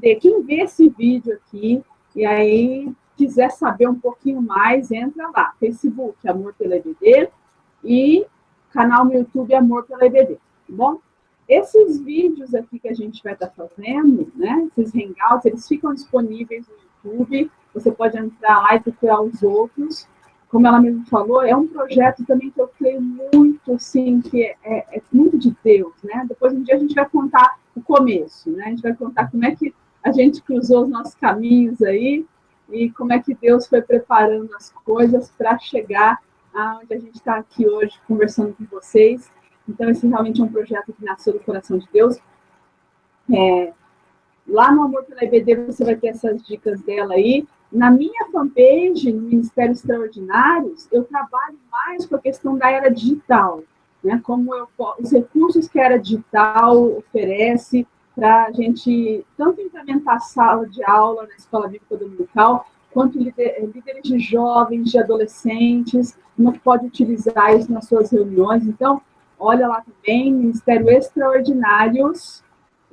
esse vídeo aqui, e aí quiser saber um pouquinho mais, entra lá, Facebook Amor pela EBD e canal no YouTube Amor pela EBD, tá bom? Esses vídeos aqui que a gente vai estar fazendo, né, esses hangouts, eles ficam disponíveis no YouTube, você pode entrar lá e procurar os outros. Como ela mesmo falou, é um projeto também que eu creio muito, assim, que é muito de Deus, né? Depois um dia a gente vai contar o começo, né? A gente vai contar como é que a gente cruzou os nossos caminhos aí e como é que Deus foi preparando as coisas para chegar aonde a gente está aqui hoje conversando com vocês. Então, esse realmente é um projeto que nasceu do coração de Deus. Lá no Amor pela EBD, você vai ter essas dicas dela aí. Na minha fanpage, no Ministério Extraordinários, eu trabalho mais com a questão da era digital, né? Como os recursos que a era digital oferece para a gente tanto implementar a sala de aula na escola bíblica dominical, quanto líderes de jovens, de adolescentes, como pode utilizar isso nas suas reuniões. Então, olha lá também, Ministério Extraordinários.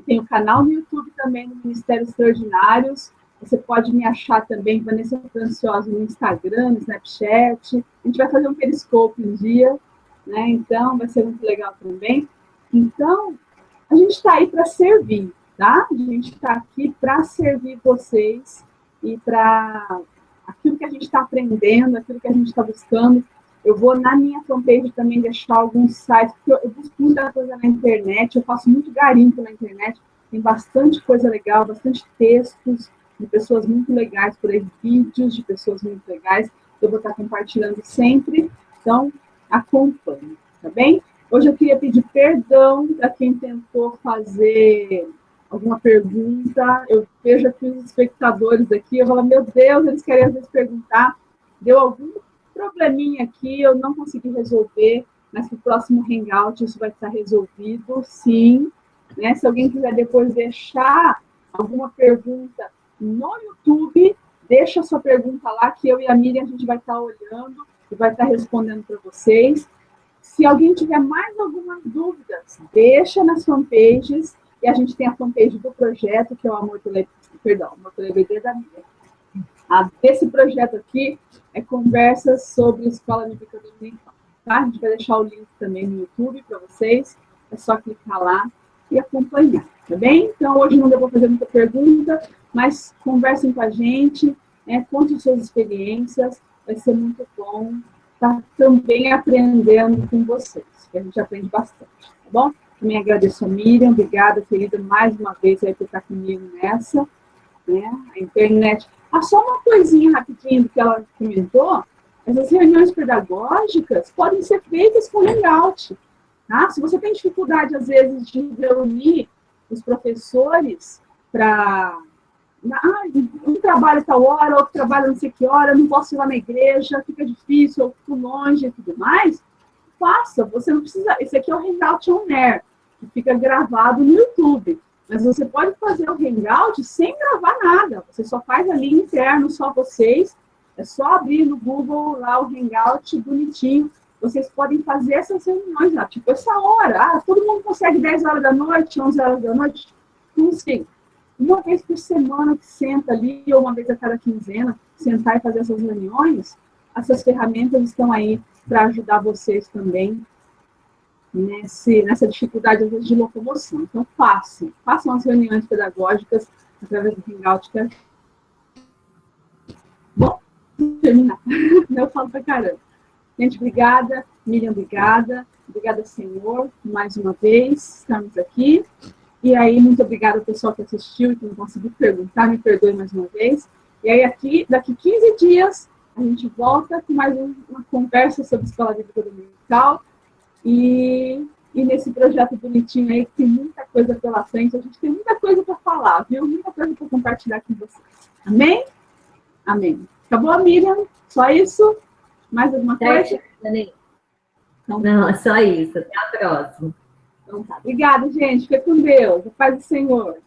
Tem o canal no YouTube também do Ministério Extraordinários. Você pode me achar também, Vanessa Franciosa, no Instagram, no Snapchat. A gente vai fazer um Periscope um dia, né? Então, vai ser muito legal também. Então, a gente está aí para servir, tá? A gente está aqui para servir vocês e para aquilo que a gente está aprendendo, aquilo que a gente está buscando. Eu vou na minha fanpage também deixar alguns sites, porque eu busco muita coisa na internet, eu faço muito garimpo na internet, Tem bastante coisa legal, bastante textos de pessoas muito legais por aí, vídeos de pessoas muito legais. Eu vou estar compartilhando sempre, então acompanhe, tá bem? Hoje eu queria pedir perdão para quem tentou fazer alguma pergunta. Eu vejo aqui os espectadores aqui, eu falo, meu Deus, eles querem às vezes perguntar. Deu algum probleminha aqui, eu não consegui resolver, mas no próximo Hangout isso vai estar resolvido, sim. Né? Se alguém quiser depois deixar alguma pergunta no YouTube, deixa a sua pergunta lá, que eu e a Miriam a gente vai estar olhando e vai estar respondendo para vocês. Se alguém tiver mais algumas dúvidas, deixa nas fanpages, e a gente tem a fanpage do projeto, que é o Amor Televedê da Miriam. Esse projeto aqui é conversas sobre escola bíblica dominical. Tá? A gente vai deixar o link também no YouTube para vocês, é só clicar lá e acompanhar, tá bem? Então, hoje não deu para fazer muita pergunta, mas conversem com a gente, contem suas experiências, vai ser muito bom estar também aprendendo com vocês, que a gente aprende bastante, tá bom? Também agradeço a Miriam, obrigada, querida, mais uma vez aí por estar comigo nessa, né? A internet. Só uma coisinha rapidinho do que ela comentou, essas reuniões pedagógicas podem ser feitas com Hangout. Tá? Se você tem dificuldade, às vezes, de reunir os professores para... um trabalho tal hora, outro trabalho não sei que hora, não posso ir lá na igreja, fica difícil, eu fico longe e tudo mais, faça. Você não precisa... Esse aqui é o Hangout On Air, que fica gravado no YouTube. Mas você pode fazer o Hangout sem gravar nada. Você só faz ali interno, só vocês. É só abrir no Google lá o Hangout bonitinho. Vocês podem fazer essas reuniões lá, tipo essa hora. Todo mundo consegue 10 horas da noite, 11 horas da noite? Consigo. Uma vez por semana que senta ali, ou uma vez a cada quinzena, sentar e fazer essas reuniões, essas ferramentas estão aí para ajudar vocês também nessa dificuldade, às vezes, de locomoção. Então, façam as reuniões pedagógicas através do Hangout. Bom, terminar. Eu falo pra caramba. Gente, obrigada. Miriam, obrigada. Obrigada, Senhor, mais uma vez. Estamos aqui. E aí, muito obrigada ao pessoal que assistiu e que não conseguiu perguntar. Me perdoe mais uma vez. E aí, daqui 15 dias, a gente volta com mais uma conversa sobre escola bíblica dominical. E nesse projeto bonitinho aí, que tem muita coisa pela frente, a gente tem muita coisa para falar, viu? Muita coisa para compartilhar com vocês. Amém? Amém. Acabou, Miriam? Só isso? Mais alguma coisa? Então, não, é só isso. Até a próxima. Então tá. Obrigada, gente. Fica com Deus. A paz do Senhor.